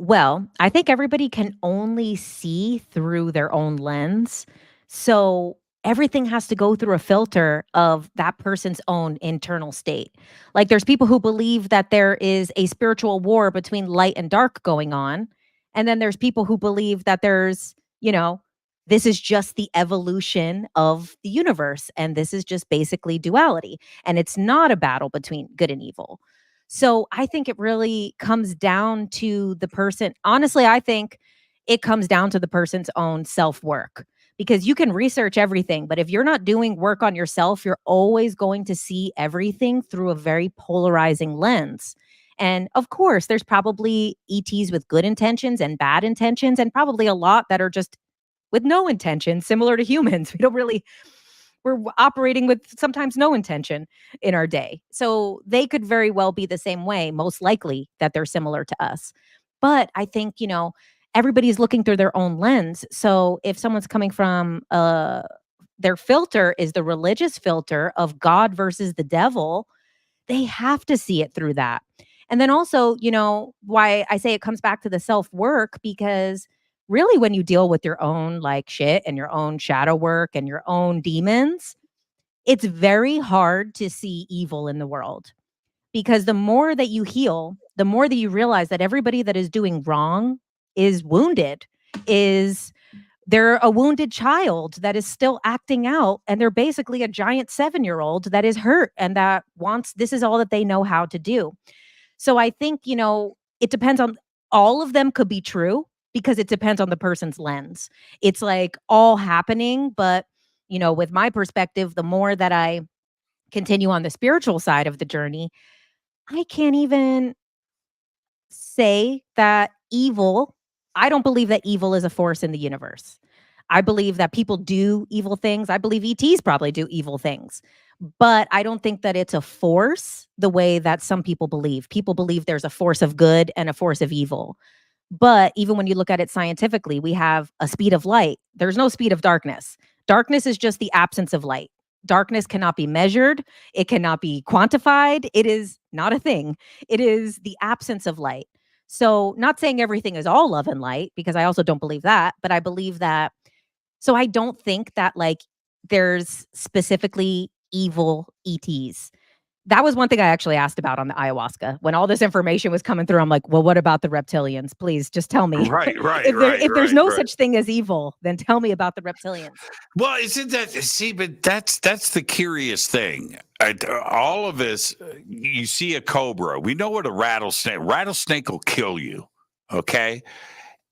well, I think everybody can only see through their own lens. So everything has to go through a filter of that person's own internal state. Like there's people who believe that there is a spiritual war between light and dark going on. And then there's people who believe that there's, this is just the evolution of the universe. And this is just basically duality. And it's not a battle between good and evil. So I think it really comes down to the person. Honestly, I think it comes down to the person's own self-work, because you can research everything, but if you're not doing work on yourself, you're always going to see everything through a very polarizing lens. And of course, there's probably ETs with good intentions and bad intentions, and probably a lot that are just with no intention, similar to humans. We're operating with sometimes no intention in our day. So they could very well be the same way, most likely that they're similar to us. But I think, everybody's looking through their own lens. So if someone's coming from their filter is the religious filter of God versus the devil, they have to see it through that. And then also, why I say it comes back to the self-work, because really when you deal with your own like shit and your own shadow work and your own demons, it's very hard to see evil in the world, because the more that you heal, the more that you realize that everybody that is doing wrong is wounded, is they're a wounded child that is still acting out, and they're basically a giant 7-year-old that is hurt and that wants this is all that they know how to do. So I think, it depends on all of them could be true because it depends on the person's lens. It's like all happening, but with my perspective, the more that I continue on the spiritual side of the journey, I can't even say that evil, I don't believe that evil is a force in the universe. I believe that people do evil things. I believe ETs probably do evil things. But I don't think that it's a force the way that some people believe. People believe there's a force of good and a force of evil. But even when you look at it scientifically, we have a speed of light. There's no speed of darkness. Darkness is just the absence of light. Darkness cannot be measured. It cannot be quantified. It is not a thing. It is the absence of light. So, not saying everything is all love and light, because I also don't believe that, but I believe that. So, I don't think that like there's specifically evil ETs. That was one thing I actually asked about on the ayahuasca. When all this information was coming through, I'm like, well, what about the reptilians? Please just tell me. Right, right, If there's right, no right. such thing as evil, then tell me about the reptilians. Well, isn't that see? But that's the curious thing. All of this, you see a cobra. We know what a rattlesnake. Rattlesnake will kill you. Okay,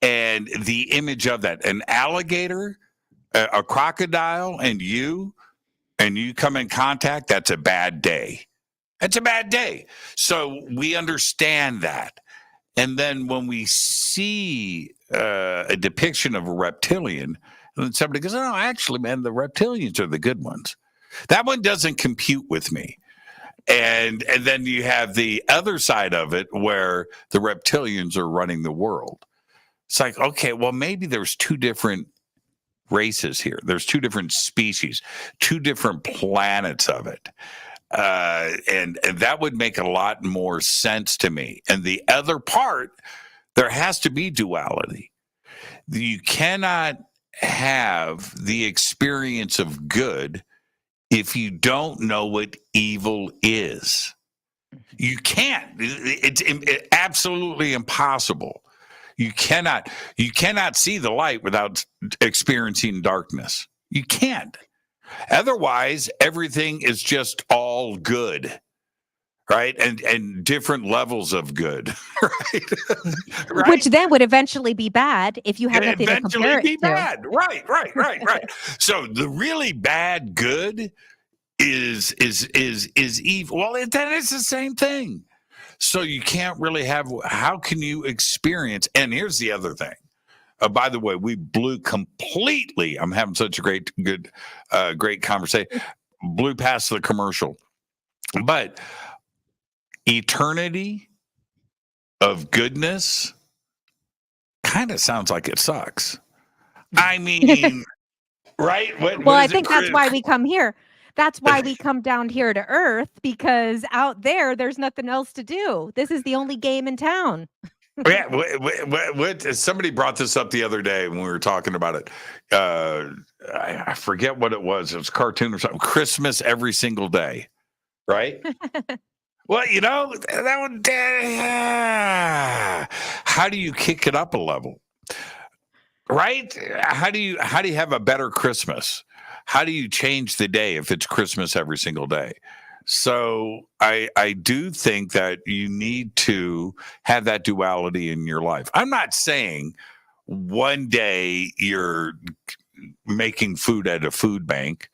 and the image of that, an alligator, a crocodile, and you come in contact. That's a bad day. That's a bad day. So we understand that. And then when we see a depiction of a reptilian, and then somebody goes, "Oh, actually, man, the reptilians are the good ones." That one doesn't compute with me. And then you have the other side of it where the reptilians are running the world. It's like, okay, well, maybe there's two different races here. There's two different species, two different planets of it. And that would make a lot more sense to me. And the other part, there has to be duality. You cannot have the experience of good if you don't know what evil is. You can't. It's absolutely impossible. You cannot see the light without experiencing darkness. You can't. Otherwise, everything is just all good, right? And different levels of good, right? Right? Which then would eventually be bad if you have nothing to compare it Eventually be to. bad. Right. So the really bad good is evil. Well, then it's the same thing. So you can't really have. How can you experience? And here's the other thing. By the way, we blew completely. I'm having such a great conversation. Blew past the commercial, but eternity of goodness kind of sounds like it sucks. I mean, right? Well, I think that's why we come here. That's why we come down here to Earth, because out there's nothing else to do. This is the only game in town. Yeah, somebody brought this up the other day when we were talking about it. I forget what it was. It was a cartoon or something. Christmas every single day, right? Well, that one. How do you kick it up a level, right? How do you have a better Christmas? How do you change the day if it's Christmas every single day? So I do think that you need to have that duality in your life. I'm not saying one day you're making food at a food bank,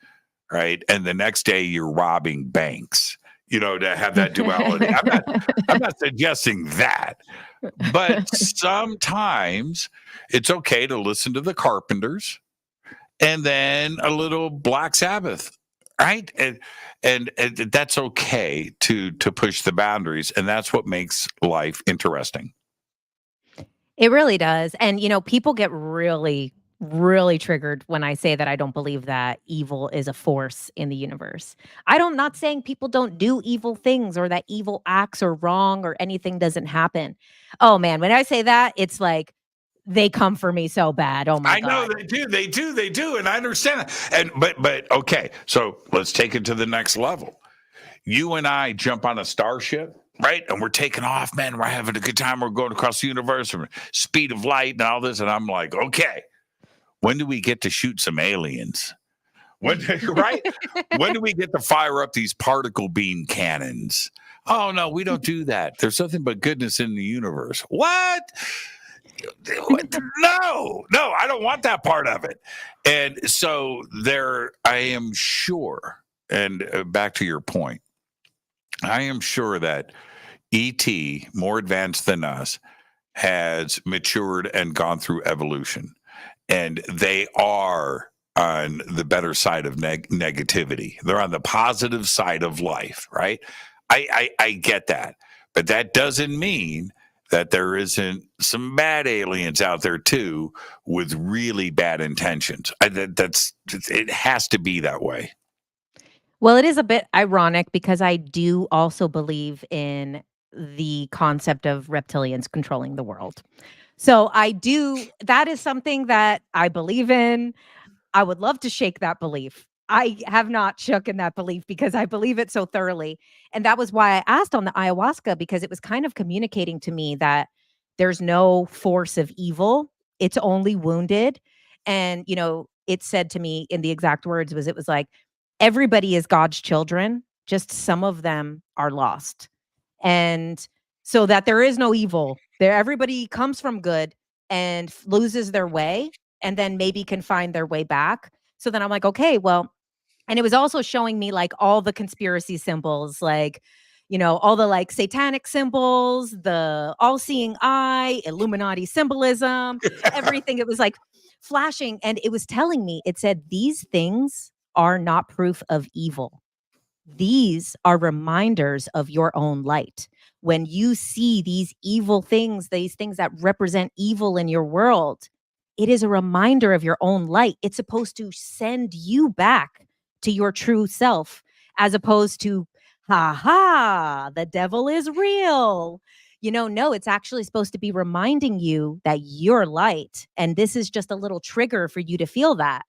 right? And the next day you're robbing banks, to have that duality. I'm not suggesting that. But sometimes it's okay to listen to the Carpenters and then a little Black Sabbath. Right. And that's okay to push the boundaries. And that's what makes life interesting. It really does. And, people get really, really triggered when I say that I don't believe that evil is a force in the universe. I'm not saying people don't do evil things or that evil acts are wrong or anything doesn't happen. Oh man, when I say that, it's like they come for me so bad. Oh my I know God. they do, and I understand that. And but okay, so let's take it to the next level. You and I jump on a starship, right? And we're taking off, man. We're having a good time. We're going across the universe, speed of light, and all this. And I'm like, okay, when do we get to shoot some aliens? When, right? When do we get to fire up these particle beam cannons? Oh no, we don't do that. There's nothing but goodness in the universe. What? No, I don't want that part of it. And so I am sure, and back to your point, I am sure that ET, more advanced than us, has matured and gone through evolution. And they are on the better side of negativity. They're on the positive side of life, right? I get that. But that doesn't mean that there isn't some bad aliens out there too with really bad intentions. It has to be that way. Well, it is a bit ironic because I do also believe in the concept of reptilians controlling the world. So that is something that I believe in. I would love to shake that belief. I have not shooken that belief because I believe it so thoroughly. And that was why I asked on the ayahuasca, because it was kind of communicating to me that there's no force of evil. It's only wounded. And, it said to me in the exact words it was like, everybody is God's children, just some of them are lost. And so that there is no evil there. Everybody comes from good and loses their way and then maybe can find their way back. So then I'm like, okay, well, and it was also showing me like all the conspiracy symbols, like, all the like satanic symbols, the all-seeing eye, Illuminati symbolism, everything. It was like flashing and it was telling me, it said, these things are not proof of evil. These are reminders of your own light. When you see these evil things, these things that represent evil in your world, it is a reminder of your own light. It's supposed to send you back to your true self, as opposed to, ha ha, the devil is real. No, it's actually supposed to be reminding you that you're light. And this is just a little trigger for you to feel that.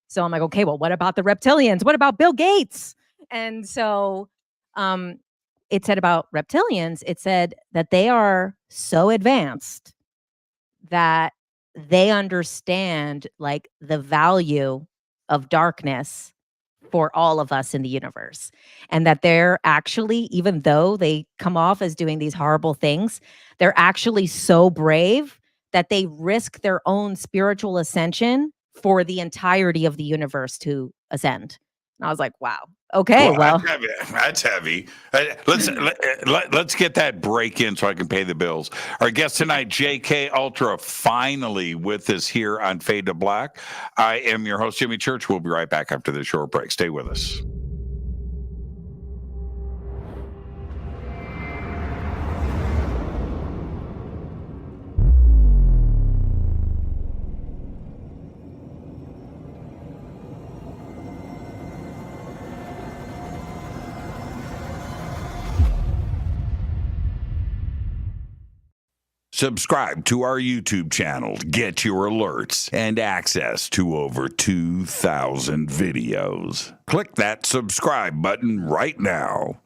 So I'm like, okay, well, what about the reptilians? What about Bill Gates? And so it said about reptilians, it said that they are so advanced that they understand like the value of darkness for all of us in the universe. And that they're actually, even though they come off as doing these horrible things, they're actually so brave that they risk their own spiritual ascension for the entirety of the universe to ascend. And I was like, wow. Okay, well. That's heavy. Let's get that break in so I can pay the bills. Our guest tonight, JK Ultra, finally with us here on Fade to Black. I am your host, Jimmy Church. We'll be right back after this short break. Stay with us. Subscribe to our YouTube channel to get your alerts and access to over 2,000 videos. Click that subscribe button right now.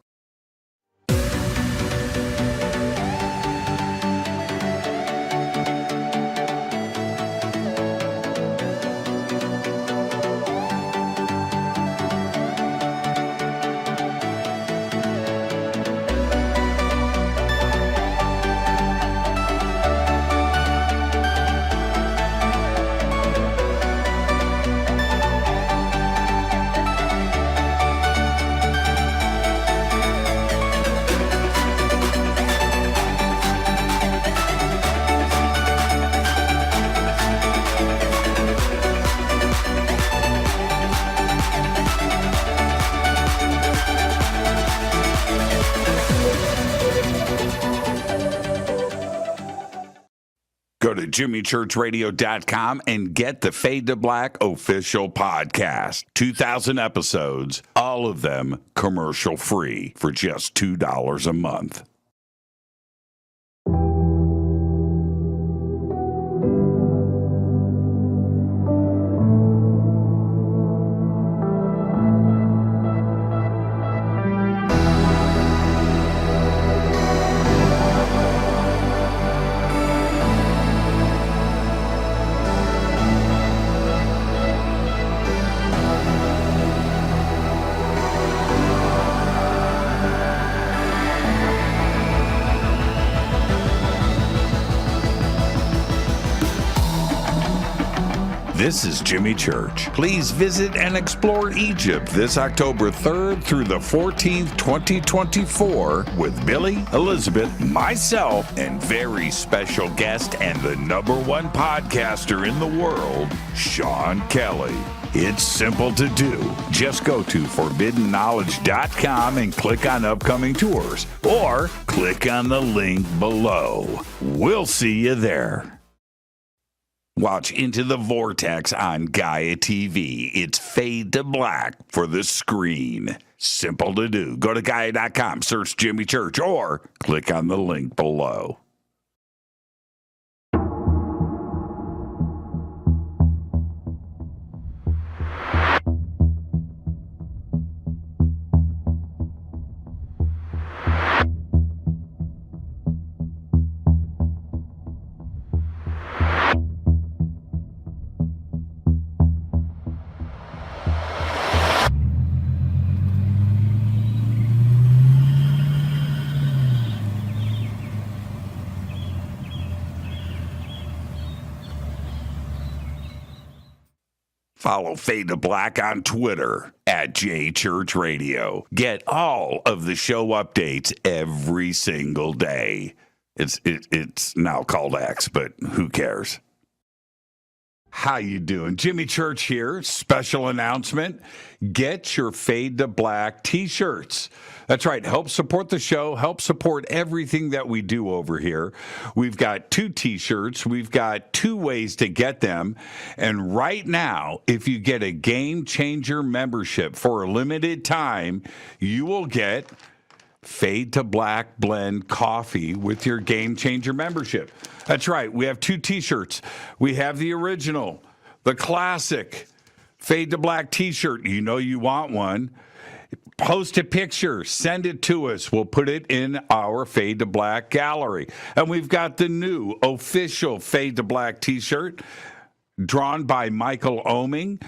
to jimmychurchradio.com and get the Fade to Black official podcast. 2,000 episodes, all of them commercial free for just $2 a month. This is Jimmy Church. Please visit and explore Egypt this October 3rd through the 14th, 2024 with Billy, Elizabeth, myself, and very special guest and the #1 podcaster in the world, Sean Kelly. It's simple to do. Just go to forbiddenknowledge.com and click on upcoming tours, or click on the link below. We'll see you there. Watch Into the Vortex on Gaia TV. It's Fade to Black for the screen. Simple to do. Go to Gaia.com, search Jimmy Church, or click on the link below. Follow Fade to Black on Twitter at JChurchRadio. Get all of the show updates every single day. It's now called X, but who cares? How you doing? Jimmy Church here. Special announcement. Get your Fade to Black T-shirts. That's right. Help support the show. Help support everything that we do over here. We've got 2 T-shirts. We've got 2 ways to get them. And right now, if you get a Game Changer membership for a limited time, you will get Fade to Black Blend coffee with your Game Changer membership. That's right. We have 2 T-shirts. We have the original, the classic Fade to Black T-shirt. You know you want one. Post a picture. Send it to us. We'll put it in our Fade to Black gallery. And we've got the new official Fade to Black T-shirt drawn by Michael Oming.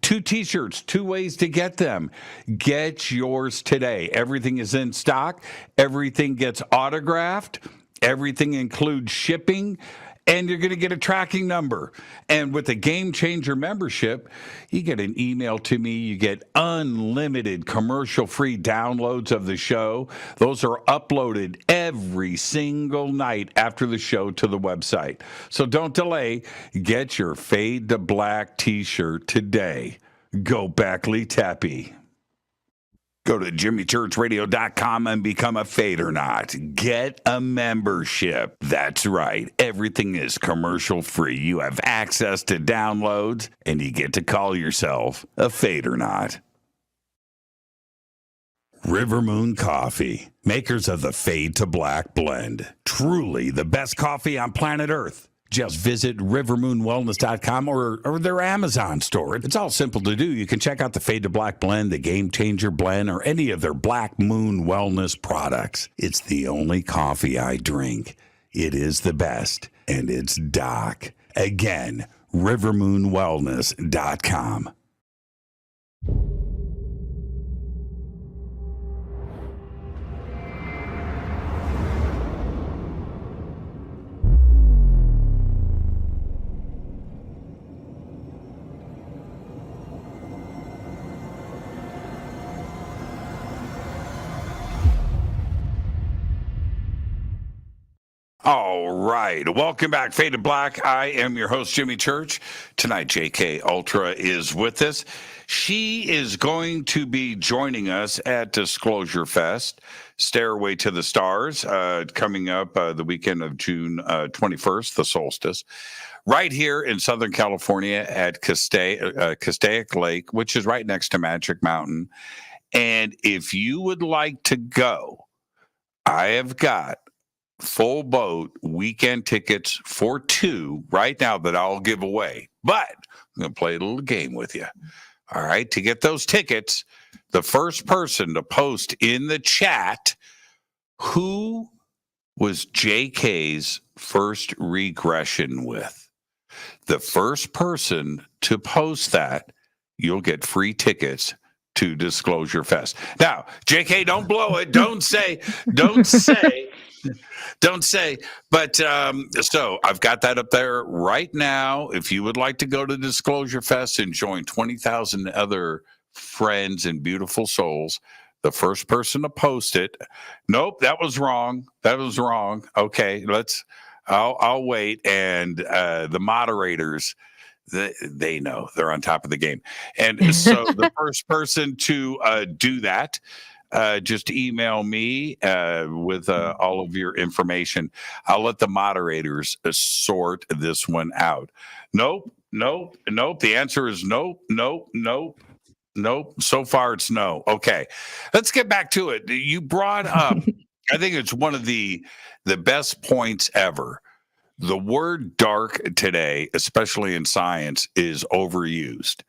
2 T-shirts, 2 ways to get them. Get yours today. Everything is in stock. Everything gets autographed. Everything includes shipping. And you're going to get a tracking number. And with a Game Changer membership, you get an email to me. You get unlimited commercial-free downloads of the show. Those are uploaded every single night after the show to the website. So don't delay. Get your Fade to Black T-shirt today. Go Beckley Teppy. Go to jimmychurchradio.com and become a Fadernaut. Get a membership. That's right. Everything is commercial free. You have access to downloads, and you get to call yourself a Fadernaut. River Moon Coffee, makers of the Fade to Black blend. Truly the best coffee on planet Earth. Just visit rivermoonwellness.com or their Amazon store. It's all simple to do. You can check out the Fade to Black blend, the Game Changer blend, or any of their Black Moon Wellness products. It's the only coffee I drink. It is the best, and it's Doc. Again, rivermoonwellness.com. All right. Welcome back, Faded Black. I am your host, Jimmy Church. Tonight, JK Ultra is with us. She is going to be joining us at DisclosureFest, Stairway to the Stars, coming up the weekend of June 21st, the solstice, right here in Southern California at Castaic Lake, which is right next to Magic Mountain. And if you would like to go, I have got full boat weekend tickets for 2 right now that I'll give away. But I'm going to play a little game with you. All right. To get those tickets, the first person to post in the chat who was JK's first regression with, the first person to post that, you'll get free tickets to Disclosure Fest. Now, JK, don't blow it. Don't say. But so I've got that up there right now. If you would like to go to Disclosure Fest and join 20,000 other friends and beautiful souls, the first person to post it. Nope, that was wrong. Okay, I'll wait. And the moderators, they know they're on top of the game. And so the first person to do that, just email me with all of your information. I'll let the moderators sort this one out. Nope. The answer is nope. So far, it's no. Okay, let's get back to it. You brought up, I think it's one of the best points ever. The word dark today, especially in science, is overused.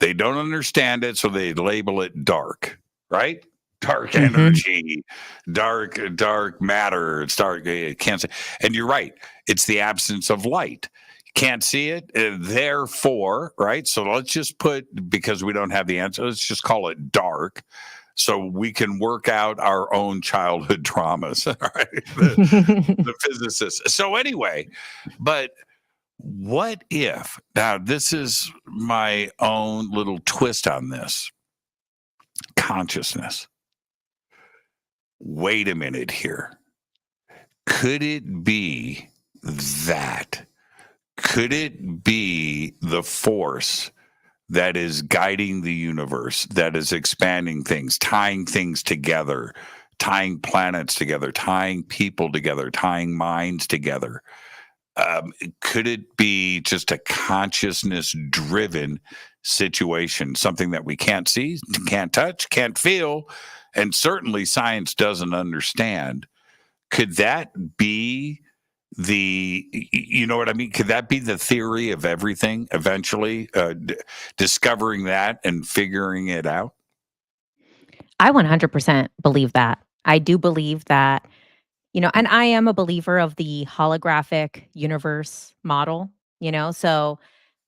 They don't understand it, so they label it dark, right? Dark energy, dark matter. It's dark. It can't say. And you're right. It's the absence of light. You can't see it. Therefore, right? So let's just because we don't have the answer, let's just call it dark. So we can work out our own childhood traumas, right? The physicists. So anyway, but what if, now this is my own little twist on this, consciousness. Wait a minute here. Could it be that? Could it be the force that is guiding the universe, that is expanding things, tying things together, tying planets together, tying people together, tying minds together? Could it be just a consciousness-driven situation, something that we can't see, can't touch, can't feel, and certainly science doesn't understand? Could that be you know what I mean? Could that be the theory of everything eventually, discovering that and figuring it out? I 100% believe that. I do believe that, and I am a believer of the holographic universe model, so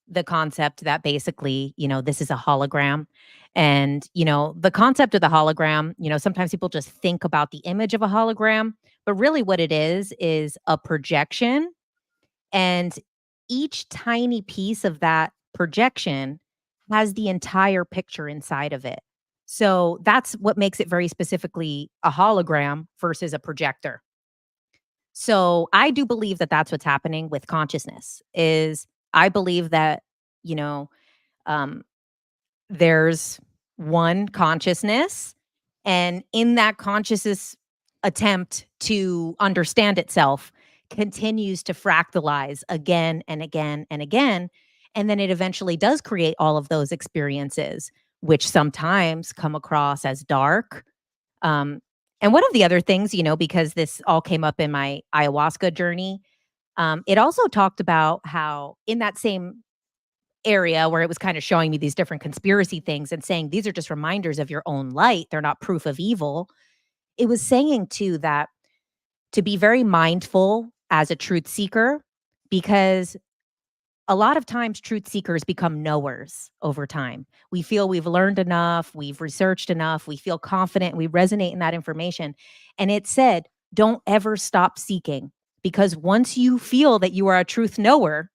the concept that basically, this is a hologram. And, the concept of the hologram, sometimes people just think about the image of a hologram, but really what it is a projection. And each tiny piece of that projection has the entire picture inside of it. So that's what makes it very specifically a hologram versus a projector. So I do believe that that's what's happening with consciousness. Is I believe that, you know, um, there's one consciousness, and in that consciousness attempt to understand itself continues to fractalize again and again and again. And then it eventually does create all of those experiences, which sometimes come across as dark. Um, and one of the other things, because this all came up in my ayahuasca journey, it also talked about how in that same area where it was kind of showing me these different conspiracy things and saying these are just reminders of your own light, they're not proof of evil. It was saying too that to be very mindful as a truth seeker, because a lot of times truth seekers become knowers over time. We feel we've learned enough, we've researched enough, we feel confident, we resonate in that information. And it said, don't ever stop seeking, because once you feel that you are a truth knower,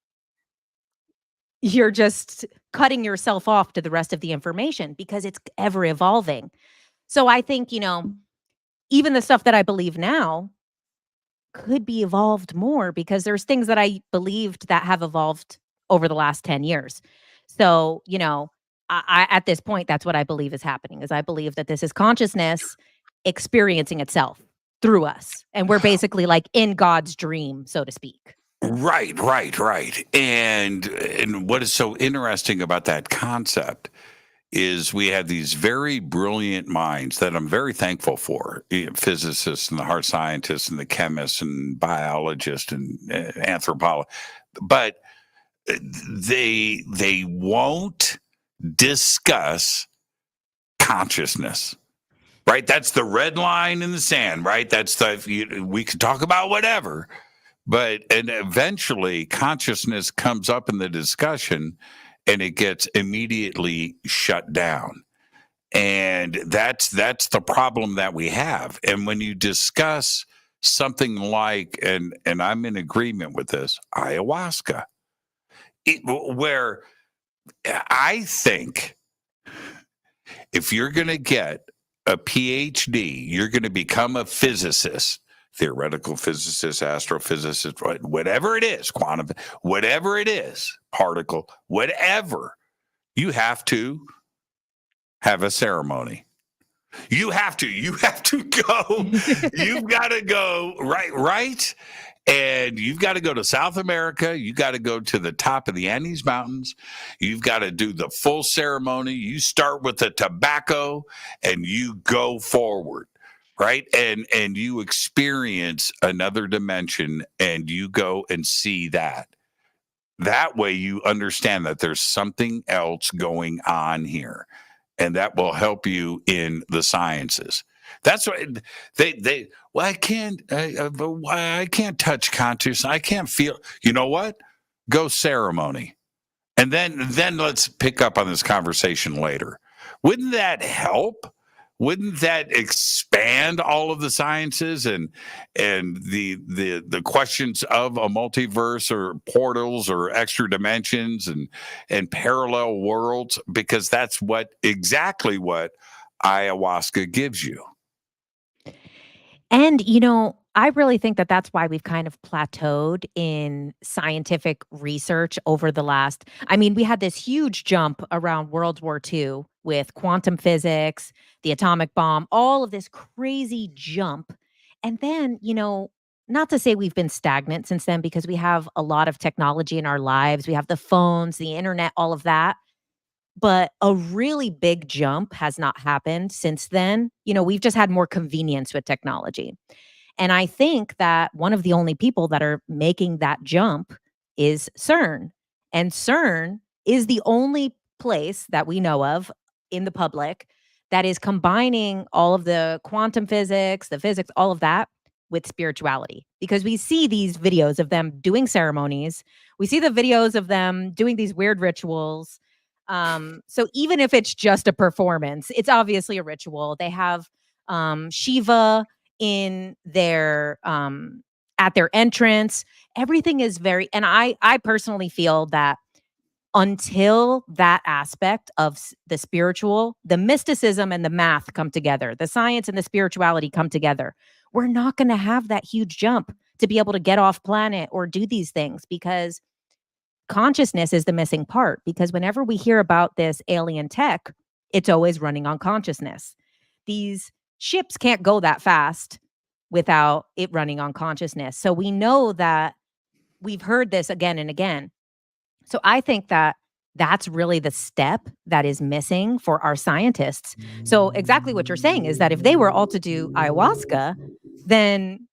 you're just cutting yourself off to the rest of the information because it's ever evolving. So I think, even the stuff that I believe now, could be evolved more because there's things that I believed that have evolved over the last 10 years. So, I at this point, that's what I believe is happening, is I believe that this is consciousness experiencing itself through us, and we're basically like in God's dream, so to speak. Right, right, right. And what is so interesting about that concept is we have these very brilliant minds that I'm very thankful for, physicists and the hard scientists and the chemists and biologists and anthropologists, but they won't discuss consciousness. Right, that's the red line in the sand. Right, that's we can talk about whatever, and eventually consciousness comes up in the discussion and it gets immediately shut down. And that's the problem that we have. And when you discuss something like, and I'm in agreement with this, ayahuasca, where I think if you're going to get a PhD, you're going to become a physicist, theoretical physicist, astrophysicist, whatever it is, quantum, whatever it is, particle, whatever, you have to have a ceremony. You have to go. You've got to go, right? And you've got to go to South America. You got to go to the top of the Andes Mountains. You've got to do the full ceremony. You start with the tobacco and you go forward, right? And you experience another dimension and you go and see that. That way you understand that there's something else going on here, and that will help you in the sciences. That's what they well, I can't touch consciousness. I can't feel. You know what? Go ceremony. And then let's pick up on this conversation later. Wouldn't that help? Wouldn't that expand all of the sciences and the questions of a multiverse or portals or extra dimensions and parallel worlds? Because that's exactly what ayahuasca gives you. And, I really think that that's why we've kind of plateaued in scientific research over the last. I mean, we had this huge jump around World War II with quantum physics, the atomic bomb, all of this crazy jump. And then, not to say we've been stagnant since then because we have a lot of technology in our lives. We have the phones, the internet, all of that. But a really big jump has not happened since then. We've just had more convenience with technology. And I think that one of the only people that are making that jump is CERN. And CERN is the only place that we know of in the public that is combining all of the quantum physics, the physics, all of that with spirituality. Because we see these videos of them doing ceremonies, we see the videos of them doing these weird rituals. So even if it's just a performance, it's obviously a ritual. They have Shiva in their at their entrance. Everything is very, and I personally feel that until that aspect of the spiritual, the mysticism and the math come together, the science and the spirituality come together, we're not going to have that huge jump to be able to get off planet or do these things, because consciousness is the missing part. Because whenever we hear about this alien tech, it's always running on consciousness. These ships can't go that fast without it running on consciousness. So we know that we've heard this again and again. So I think that that's really the step that is missing for our scientists. So exactly what you're saying is that if they were all to do ayahuasca, then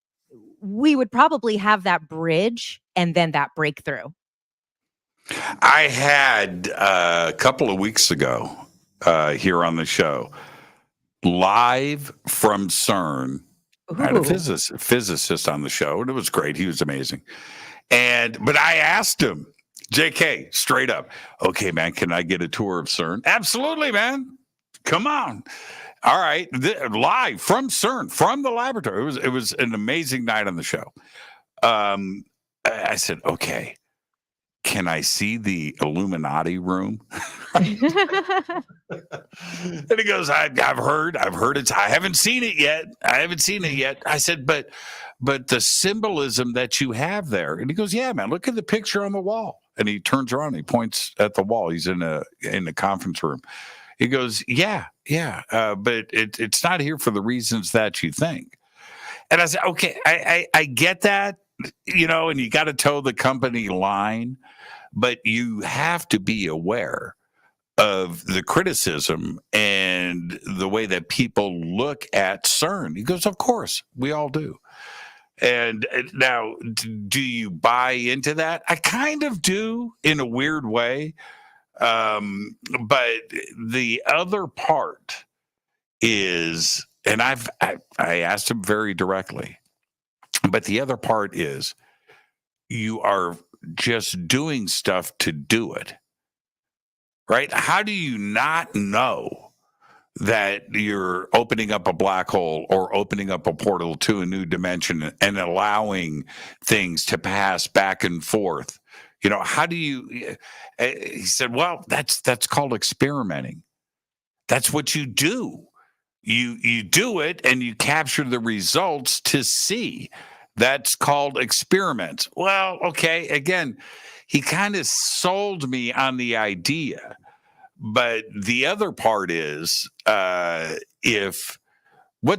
we would probably have that bridge and then that breakthrough. I had a couple of weeks ago here on the show, live from CERN. I had a physicist on the show, and it was great. He was amazing. But I asked him, JK, straight up, okay, man, can I get a tour of CERN? Absolutely, man. Come on. All right. Live from CERN, from the laboratory. It was an amazing night on the show. I said, okay, can I see the Illuminati room? And he goes, I've heard it's, I haven't seen it yet. I said, but the symbolism that you have there. And he goes, yeah, man, look at the picture on the wall. And he turns around and he points at the wall. He's in the conference room. He goes, yeah, but it's not here for the reasons that you think. And I said, okay, I get that, and you got to toe the company line, but you have to be aware of the criticism and the way that people look at CERN. He goes, of course, we all do. And now, do you buy into that? I kind of do in a weird way. But the other part is, and I asked him very directly, but the other part is you are just doing stuff to do it, right? How do you not know that you're opening up a black hole or opening up a portal to a new dimension and allowing things to pass back and forth? How do you, he said, well, that's called experimenting. That's what you do. You do it and you capture the results to see. That's called experiments. Well, okay. Again, he kind of sold me on the idea, but the other part is, what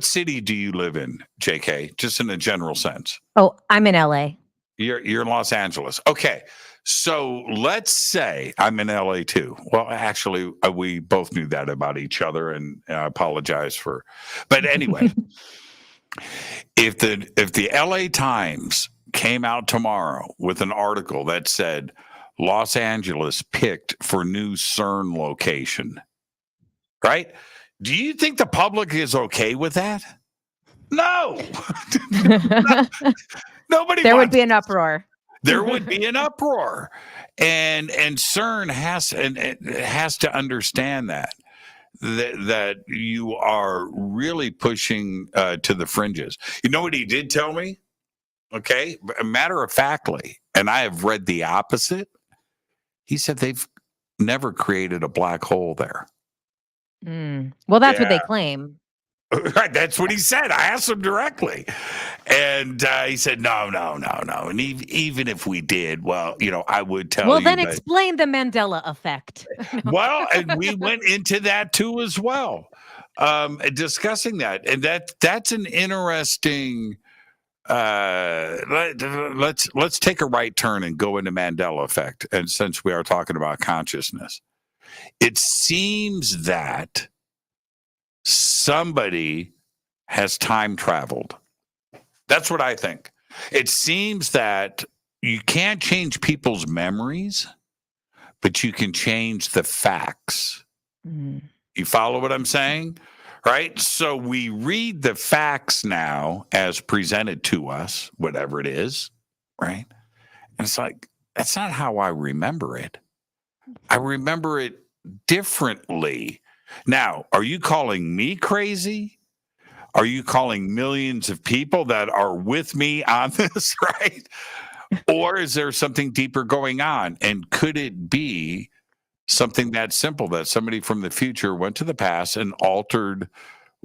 city do you live in, JK? Just in a general sense. Oh, I'm in LA. You're in Los Angeles. Okay. So let's say I'm in LA too. Well, actually, we both knew that about each other, and I apologize for. But anyway, if the LA Times came out tomorrow with an article that said Los Angeles picked for new CERN location, right? Do you think the public is okay with that? No. Nobody. There would be an uproar. There would be an uproar, and CERN has to understand that you are really pushing to the fringes. You know what he did tell me? Okay, matter of factly, and I have read the opposite. He said they've never created a black hole there. Well, that's what they claim. Right, that's what he said. I asked him directly, and he said, "No." And even if we did, well, I would tell you. Well, then explain the Mandela effect. Well, and we went into that too as well, discussing that, and that's an interesting. Let's take a right turn and go into Mandela effect, and since we are talking about consciousness, it seems that somebody has time traveled. That's what I think. It seems that you can't change people's memories, but you can change the facts. You follow what I'm saying? Right? So we read the facts now as presented to us, whatever it is, right? And it's like, that's not how I remember it. I remember it differently. Now, are you calling me crazy? Are you calling millions of people that are with me on this, right? Or is there something deeper going on? And could it be something that simple, that somebody from the future went to the past and altered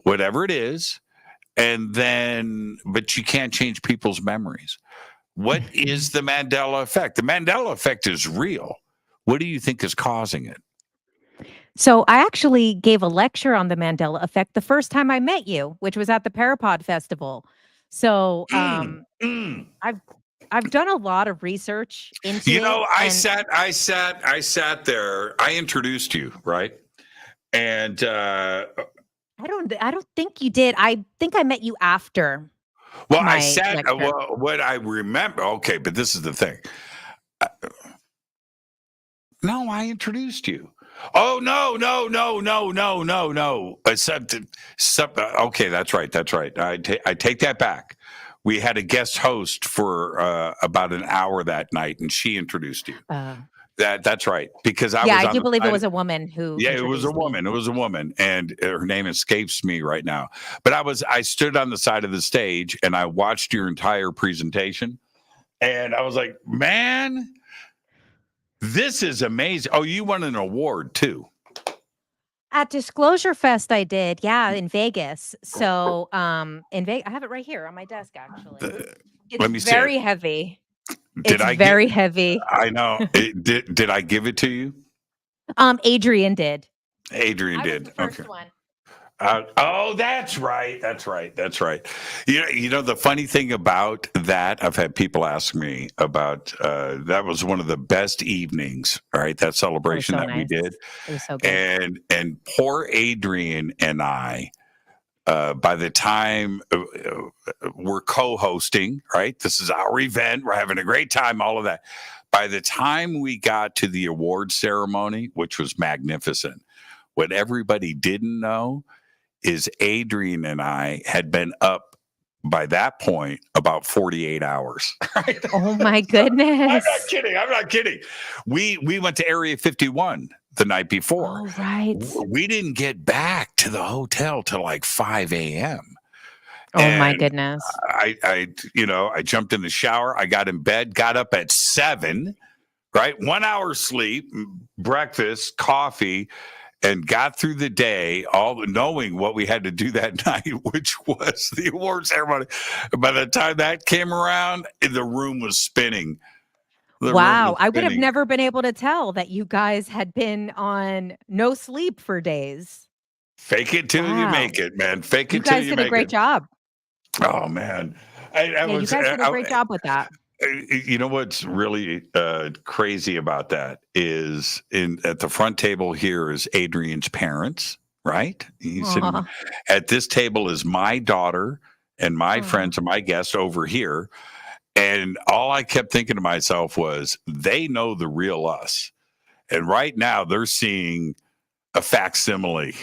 whatever it is, and then, but you can't change people's memories? What is the Mandela effect? The Mandela effect is real. What do you think is causing it? So I actually gave a lecture on the Mandela effect the first time I met you, which was at the Parapod Festival. So I've done a lot of research into it. I sat there. I introduced you, right? And I don't think you did. I think I met you after. Well, I sat. What I remember. Okay, but this is the thing. No, I introduced you. Oh, no. Okay, that's right. I take that back. We had a guest host for about an hour that night, and she introduced you. That's right. Because I do believe it was a woman who. Yeah, it was a woman. It was a woman, and her name escapes me right now. But I stood on the side of the stage, and I watched your entire presentation, and I was like, man. This is amazing. Oh, you won an award too. At DisclosureFest, I did, yeah, in Vegas. So, in Vegas, I have it right here on my desk, actually. It's Let me see it. very heavy. Did It's I get? very heavy. I know. Did I give it to you? Adrian did. Adrian I was did. the first Okay. one. Oh, that's right. That's right. That's right. You know, the funny thing about that, I've had people ask me about that was one of the best evenings, right? That It was celebration so that we nice. did. It was so good. And poor Adrian and I, by the time we're co-hosting, right? This is our event. We're having a great time, all of that. By the time we got to the award ceremony, which was magnificent, what everybody didn't know is Adrian and I had been up by that point about 48 hours. Right? Oh my I'm goodness. not kidding. I'm not kidding. We went to Area 51 the night before. Oh, right. We didn't get back to the hotel till like 5 a.m. Oh my And goodness. I jumped in the shower. I got in bed, got up at 7, right? 1 hour sleep, breakfast, coffee, and got through the day, all knowing what we had to do that night, which was the award ceremony. By the time that came around, the room was spinning. Wow. I would have never been able to tell that you guys had been on no sleep for days. Fake it till you make it, man. Fake You it till guys you did make a great it. job. Oh man, You guys did a great job with that. You know what's really crazy about that is at the front table here is Adrian's parents, right? He's sitting Aw. at this table is my daughter and my friends and my guests over here. And all I kept thinking to myself was, they know the real us. And right now they're seeing a facsimile.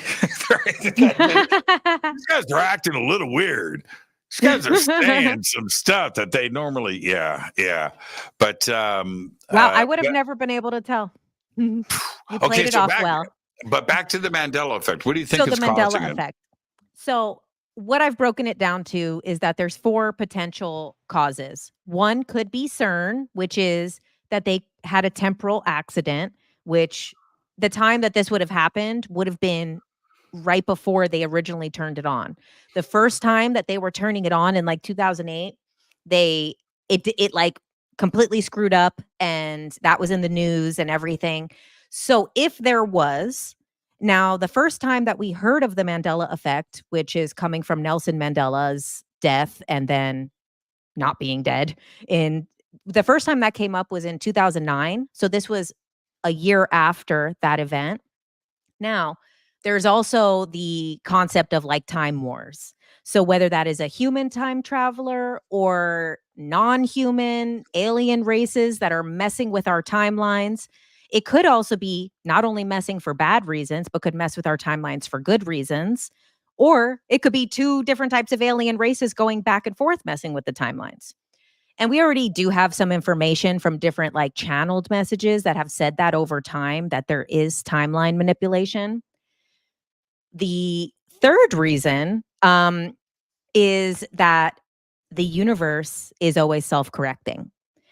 These guys are acting a little weird. These guys are saying some stuff that they normally, yeah. But wow, I would have never been able to tell. You played it off well. But back to the Mandela effect. What do you think is the Mandela causing it? effect. So what I've broken it down to is that there's 4 potential causes. One could be CERN, which is that they had a temporal accident, which the time that this would have happened would have been right before they originally turned it on. The first time that they were turning it on in like 2008, it like completely screwed up, and that was in the news and everything. So if there was, now the first time that we heard of the Mandela effect, which is coming from Nelson Mandela's death and then not being dead, in the first time that came up was in 2009. So this was a year after that event. Now, there's also the concept of like time wars. So whether that is a human time traveler or non-human alien races that are messing with our timelines, it could also be not only messing for bad reasons, but could mess with our timelines for good reasons. Or it could be 2 different types of alien races going back and forth messing with the timelines. And we already do have some information from different like channeled messages that have said that over time that there is timeline manipulation. The third reason is that the universe is always self-correcting.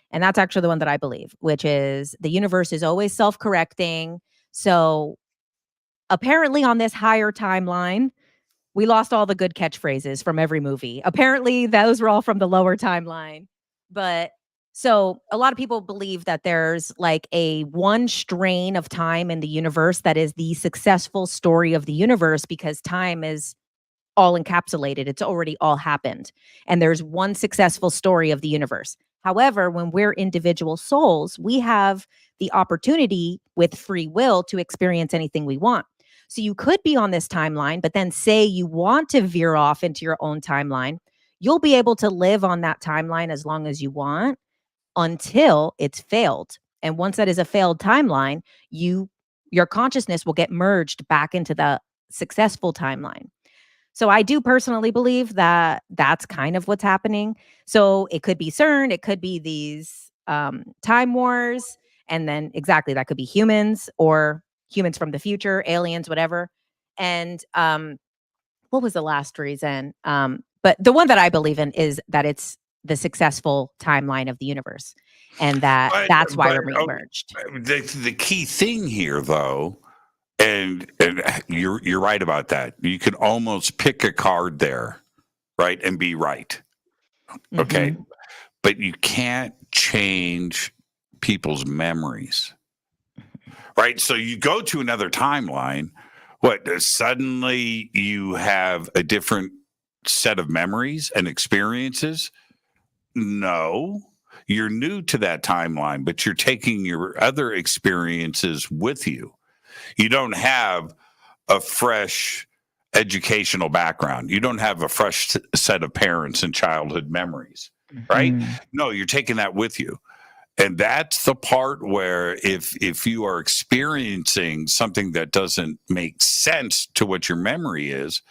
And that's actually the one that I believe, which is the universe is always self-correcting. So apparently on this higher timeline, we lost all the good catchphrases from every movie. Apparently those were all from the lower timeline. But so a lot of people believe that there's like a one strain of time in the universe that is the successful story of the universe because time is all encapsulated. It's already all happened. And there's one successful story of the universe. However, when we're individual souls, we have the opportunity with free will to experience anything we want. So you could be on this timeline, but then say you want to veer off into your own timeline, you'll be able to live on that timeline as long as you want until it's failed. And once that is a failed timeline, your consciousness will get merged back into the successful timeline. So I do personally believe that that's kind of what's happening. So it could be CERN, it could be these time wars, and then exactly that could be humans or humans from the future, aliens, whatever. And what was the last reason? But the one that I believe in is that it's the successful timeline of the universe, and that's why we're being merged. The key thing here, though, and you're right about that. You can almost pick a card there, right, and be right. Okay, but you can't change people's memories, right? So you go to another timeline. What, suddenly you have a different set of memories and experiences? No, you're new to that timeline, but you're taking your other experiences with you. You don't have a fresh educational background. You don't have a fresh set of parents and childhood memories, right? No, you're taking that with you. And that's the part where if you are experiencing something that doesn't make sense to what your memory is,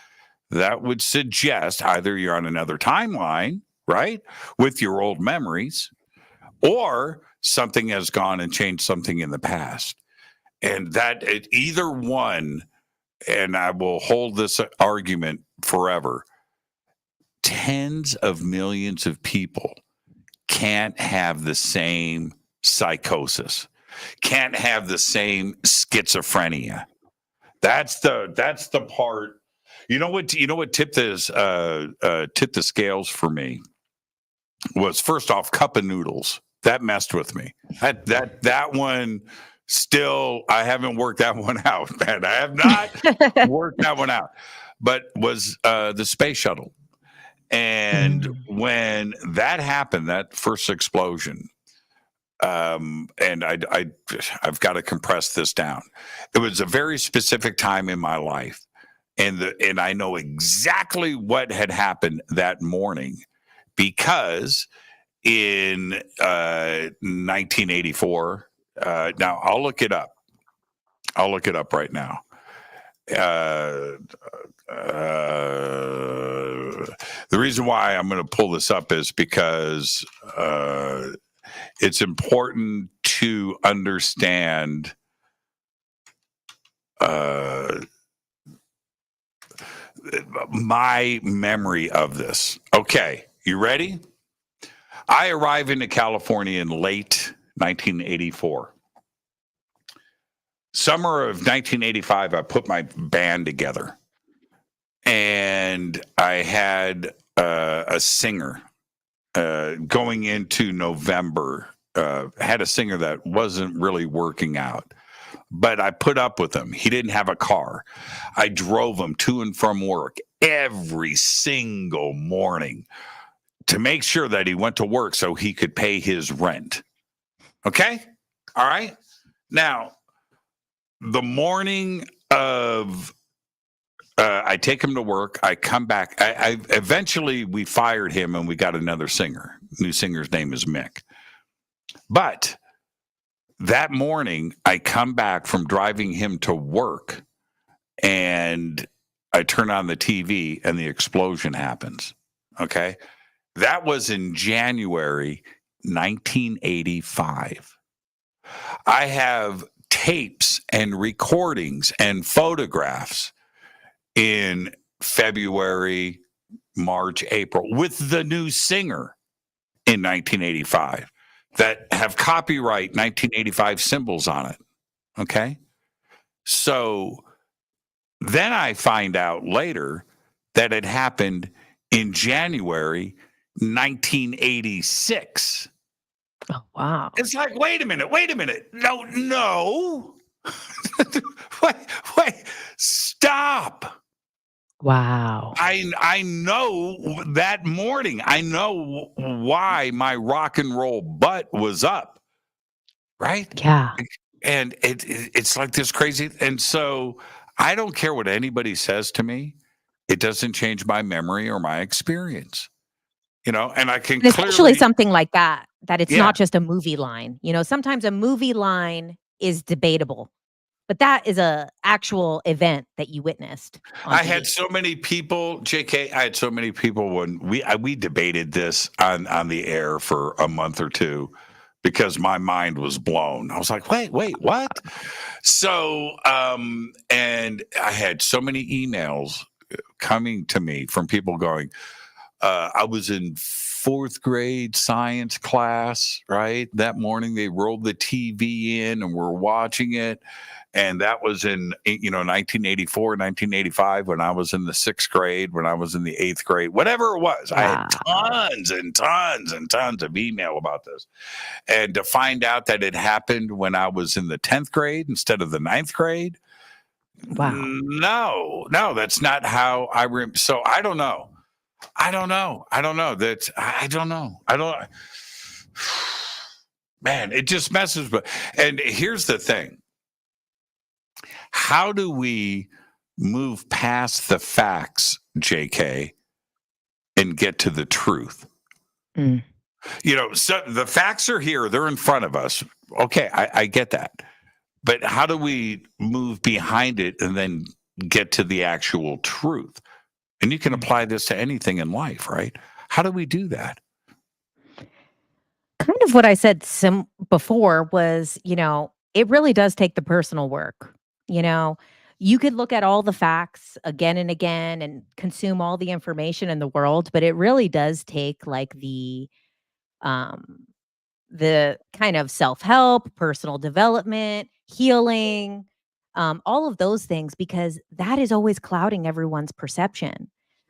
that would suggest either you're on another timeline, right, with your old memories, or something has gone and changed something in the past. And that either one, and I will hold this argument forever, tens of millions of people can't have the same psychosis, can't have the same schizophrenia. That's the part. You know what tipped the scales for me was, first off, cup of noodles. That messed with me. That one still, I haven't worked that one out, man. I have not worked that one out. But was the space shuttle. And when that happened, that first explosion, and I've got to compress this down. It was a very specific time in my life, and I know exactly what had happened that morning, because in 1984. Now I'll look it up. I'll look it up right now. The reason why I'm going to pull this up is because it's important to understand my memory of this. Okay, you ready? I arrived into California in late 1984. Summer of 1985, I put my band together, and I had a singer going into November. Had a singer that wasn't really working out, but I put up with him. He didn't have a car. I drove him to and from work every single morning to make sure that he went to work so he could pay his rent. Okay? All right? Now, the morning of, I take him to work. I come back. I eventually, we fired him and we got another singer. New singer's name is Mick. But that morning, I come back from driving him to work, and I turn on the TV and the explosion happens. Okay? That was in January 1985. I have tapes and recordings and photographs in February, March, April with the new singer in 1985 that have copyright 1985 symbols on it. Okay? So then I find out later that it happened in January 1986. Oh, wow. It's like, wait a minute. No. wait, stop. Wow. I know that morning. I know why my rock and roll butt was up. Right? Yeah. And it's like this crazy. And so I don't care what anybody says to me. It doesn't change my memory or my experience. And I can And especially clearly, something like that it's Yeah. not just a movie line. Sometimes a movie line is debatable, but that is a actual event that you witnessed on I TV. had so many people, JK, I had so many people when we debated this on the air for a month or two because my mind was blown. I was like, wait, what? So, and I had so many emails coming to me from people going, I was in fourth grade science class, right? That morning they rolled the TV in and we're watching it. And that was in, 1984, 1985, when I was in the sixth grade, when I was in the eighth grade, whatever it was. I had tons and tons and tons of email about this. And to find out that it happened when I was in the 10th grade instead of the ninth grade. Wow. No, that's not how so I don't know. I don't know. Man, it just messes with. And here's the thing. How do we move past the facts, JK, and get to the truth? Mm. So the facts are here. They're in front of us. Okay, I get that. But how do we move behind it and then get to the actual truth? And you can apply this to anything in life, right? How do we do that? Kind of what I said before was, it really does take the personal work. You could look at all the facts again and again and consume all the information in the world, but it really does take like um the kind of self-help, personal development, healing, all of those things, because that is always clouding everyone's perception.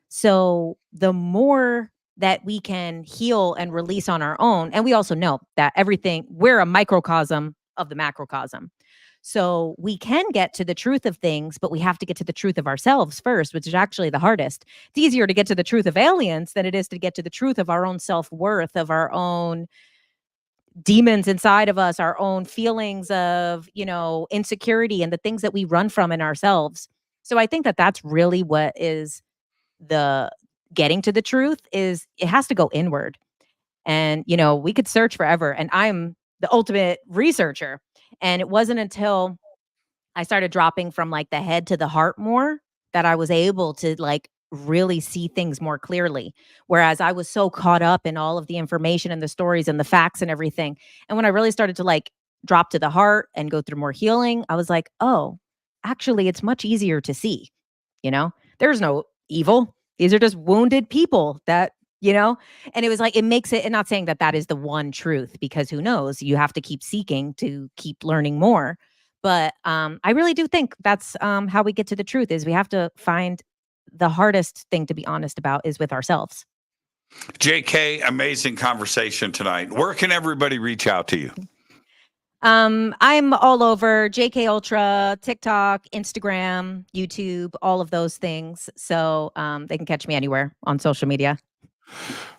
So the more that we can heal and release on our own, and we also know that we're a microcosm of the macrocosm. So we can get to the truth of things, but we have to get to the truth of ourselves first, which is actually the hardest. It's easier to get to the truth of aliens than it is to get to the truth of our own self-worth, of our own demons inside of us, our own feelings of, insecurity and the things that we run from in ourselves. So I think that that's really what is the getting to the truth is it has to go inward. And, we could search forever, and I'm the ultimate researcher. And it wasn't until I started dropping from like the head to the heart more that I was able to like really see things more clearly. Whereas I was so caught up in all of the information and the stories and the facts and everything. And when I really started to like drop to the heart and go through more healing, I was like, oh, actually, it's much easier to see. There's no evil. These are just wounded people that, and it was like, it makes it, and not saying that that is the one truth, because who knows, you have to keep seeking to keep learning more. But I really do think that's how we get to the truth is we have to find the hardest thing to be honest about is with ourselves. JK, amazing conversation tonight. Where can everybody reach out to you? I'm all over JK Ultra, TikTok, Instagram, YouTube, all of those things. So they can catch me anywhere on social media.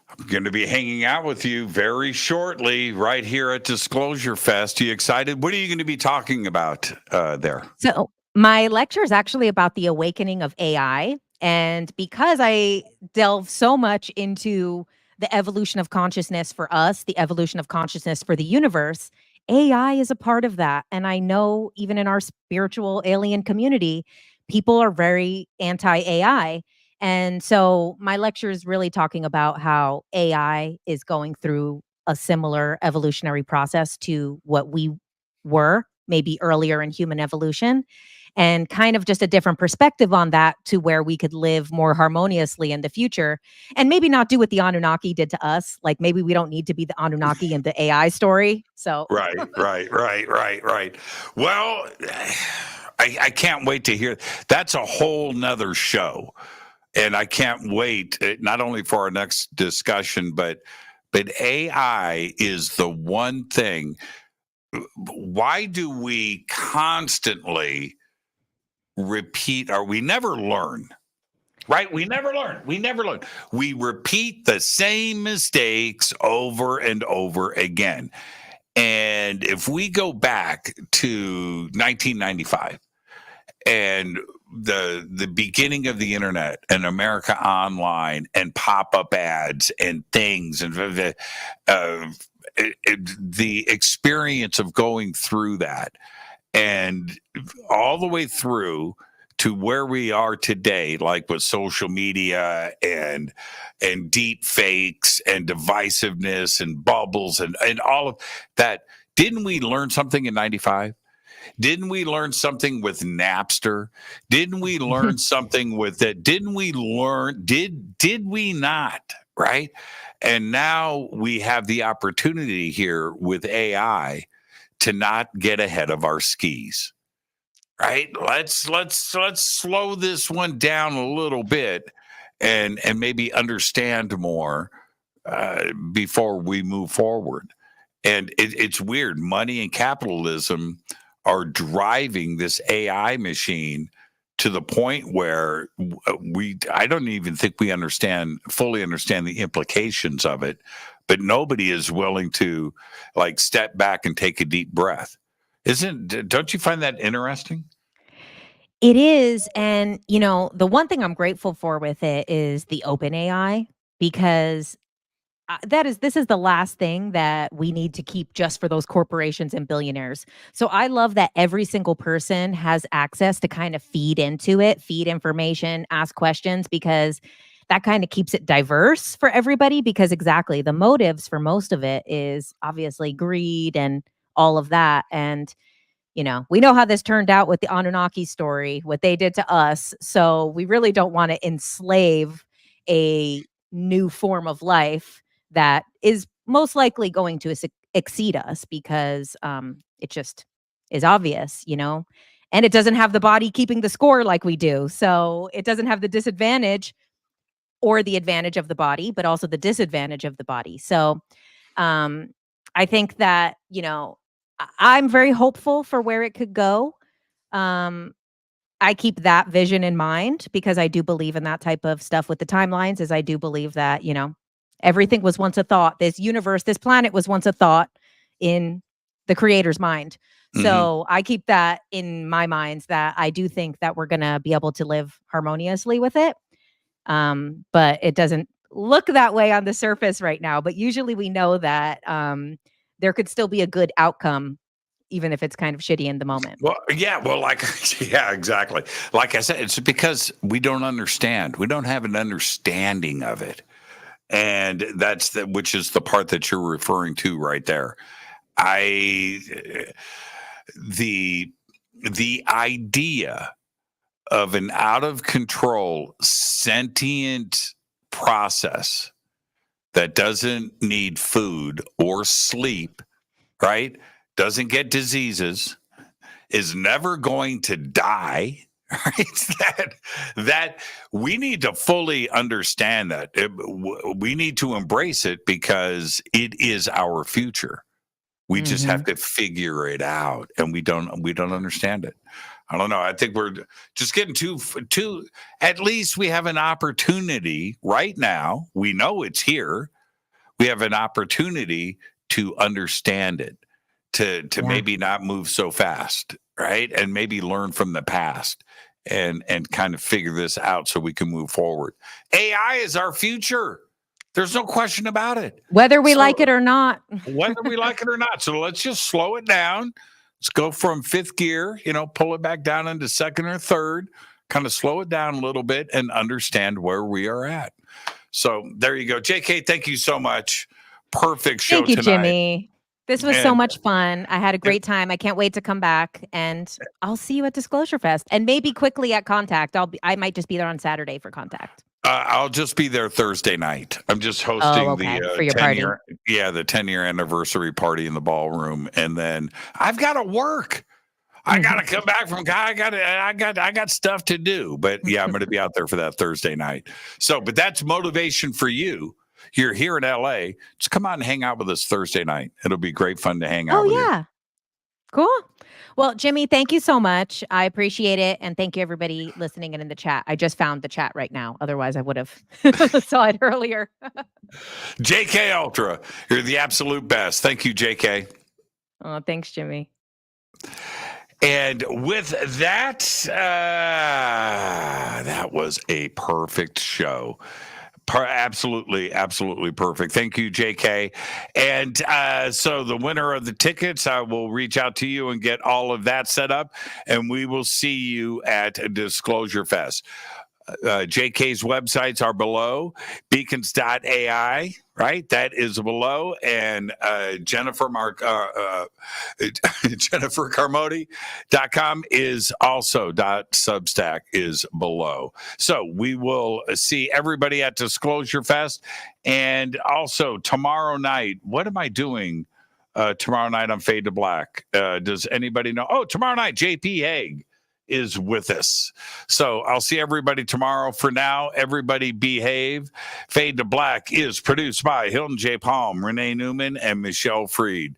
I'm going to be hanging out with you very shortly right here at DisclosureFest. Are you excited? What are you going to be talking about there? So my lecture is actually about the awakening of AI. And because I delve so much into the evolution of consciousness for us, the evolution of consciousness for the universe, AI is a part of that. And I know even in our spiritual alien community, people are very anti-AI. And so my lecture is really talking about how AI is going through a similar evolutionary process to what we were maybe earlier in human evolution, and kind of just a different perspective on that to where we could live more harmoniously in the future and maybe not do what the Anunnaki did to us. Like maybe we don't need to be the Anunnaki in the AI story. So Right. Well, I can't wait to hear. That's a whole nother show. And I can't wait, not only for our next discussion, but AI is the one thing. Why do we constantly repeat, or we never learn? Right? We never learn. We repeat the same mistakes over and over again. And if we go back to 1995 and the beginning of the internet and America Online and pop-up ads and things and the experience of going through that and all the way through to where we are today, like with social media and deep fakes and divisiveness and bubbles and all of that. Didn't we learn something in 95? Didn't we learn something with Napster? Didn't we learn something with it? Did we not right? And now we have the opportunity here with AI to not get ahead of our skis, right? Let's slow this one down a little bit and maybe understand more before we move forward. And it's weird. Money and capitalism are driving this AI machine to the point where I don't even think we fully understand the implications of it, but nobody is willing to like step back and take a deep breath. Don't you find that interesting? It is, and, the one thing I'm grateful for with it is the open AI, because this is the last thing that we need to keep just for those corporations and billionaires. So I love that every single person has access to kind of feed into it, feed information, ask questions, because that kind of keeps it diverse for everybody. Because exactly, the motives for most of it is obviously greed and all of that. And we know how this turned out with the Anunnaki story, what they did to us. So we really don't want to enslave a new form of life that is most likely going to exceed us, because it just is obvious, and it doesn't have the body keeping the score like we do. So it doesn't have the disadvantage or the advantage of the body, but also the disadvantage of the body. So um, I think that, I'm very hopeful for where it could go. Um, I keep that vision in mind because I do believe in that type of stuff with the timelines, as I do believe that, everything was once a thought. This universe, this planet was once a thought in the creator's mind. Mm-hmm. So I keep that in my mind, that I do think that we're going to be able to live harmoniously with it. But it doesn't look that way on the surface right now. But usually we know that there could still be a good outcome, even if it's kind of shitty in the moment. Well, yeah, yeah, exactly. Like I said, it's because we don't understand. We don't have an understanding of it. And which is the part that you're referring to right there. The idea of an out of control sentient process that doesn't need food or sleep, right? Doesn't get diseases, is never going to die, right? That we need to fully understand that. We need to embrace it because it is our future. We just have to figure it out, and we don't understand it. I don't know. I think we're just getting too. At least we have an opportunity right now. We know it's here. We have an opportunity to understand it, to maybe not move so fast, right? And maybe learn from the past and kind of figure this out so we can move forward. AI is our future. There's no question about it. Whether we like it or not. Whether we like it or not. So let's just slow it down. Let's go from fifth gear, pull it back down into second or third, kind of slow it down a little bit and understand where we are at. So there you go. JK, thank you so much. Perfect show thank you, tonight. Jimmy. This was so much fun. I had a great time. I can't wait to come back, and I'll see you at DisclosureFest, and maybe quickly at Contact. I might just be there on Saturday for Contact. I'll just be there Thursday night. I'm just hosting the for your 10-year, the 10-year anniversary party in the ballroom, and then I've got to work. I got to come back from. I got stuff to do, but yeah, I'm going to be out there for that Thursday night. So, but that's motivation for you. You're here in LA. Just come out and hang out with us Thursday night. It'll be great fun to hang out with you. Cool. Well, Jimmy, thank you so much. I appreciate it. And thank you, everybody listening and in the chat. I just found the chat right now. Otherwise, I would have saw it earlier. JK Ultra, you're the absolute best. Thank you, JK. Oh, thanks, Jimmy. And with that, that was a perfect show. Absolutely perfect. Thank you, JK. And so the winner of the tickets, I will reach out to you and get all of that set up, and we will see you at DisclosureFest. JK's websites are below. Beacons.ai, right? That is below. And Jennifer Carmody.com is also .substack is below. So we will see everybody at Disclosure Fest. And also tomorrow night, what am I doing tomorrow night on Fade to Black? Does anybody know? Oh, tomorrow night, JP Hague is with us. So I'll see everybody tomorrow. For now, everybody behave. Fade to Black is produced by Hilton J. Palm, Renee Newman, and Michelle Freed.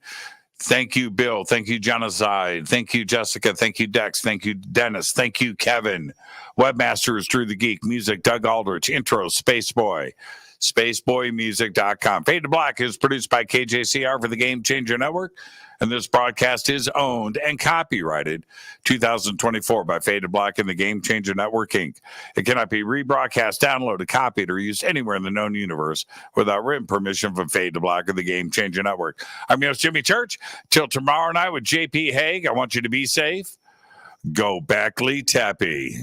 Thank you, Bill. Thank you, Genocide. Thank you, Jessica. Thank you, Dex. Thank you, Dennis. Thank you, Kevin. Webmaster is Drew the Geek. Music, Doug Aldrich. Intro, Space Boy. SpaceboyMusic.com. Fade to Black is produced by KJCR for the Game Changer Network, and this broadcast is owned and copyrighted 2024 by Fade to Black and the Game Changer Network, Inc. It cannot be rebroadcast, downloaded, copied, or used anywhere in the known universe without written permission from Fade to Black and the Game Changer Network. I'm your host, Jimmy Church. Till tomorrow night with JP Hague, I want you to be safe. Go Backley Tappy.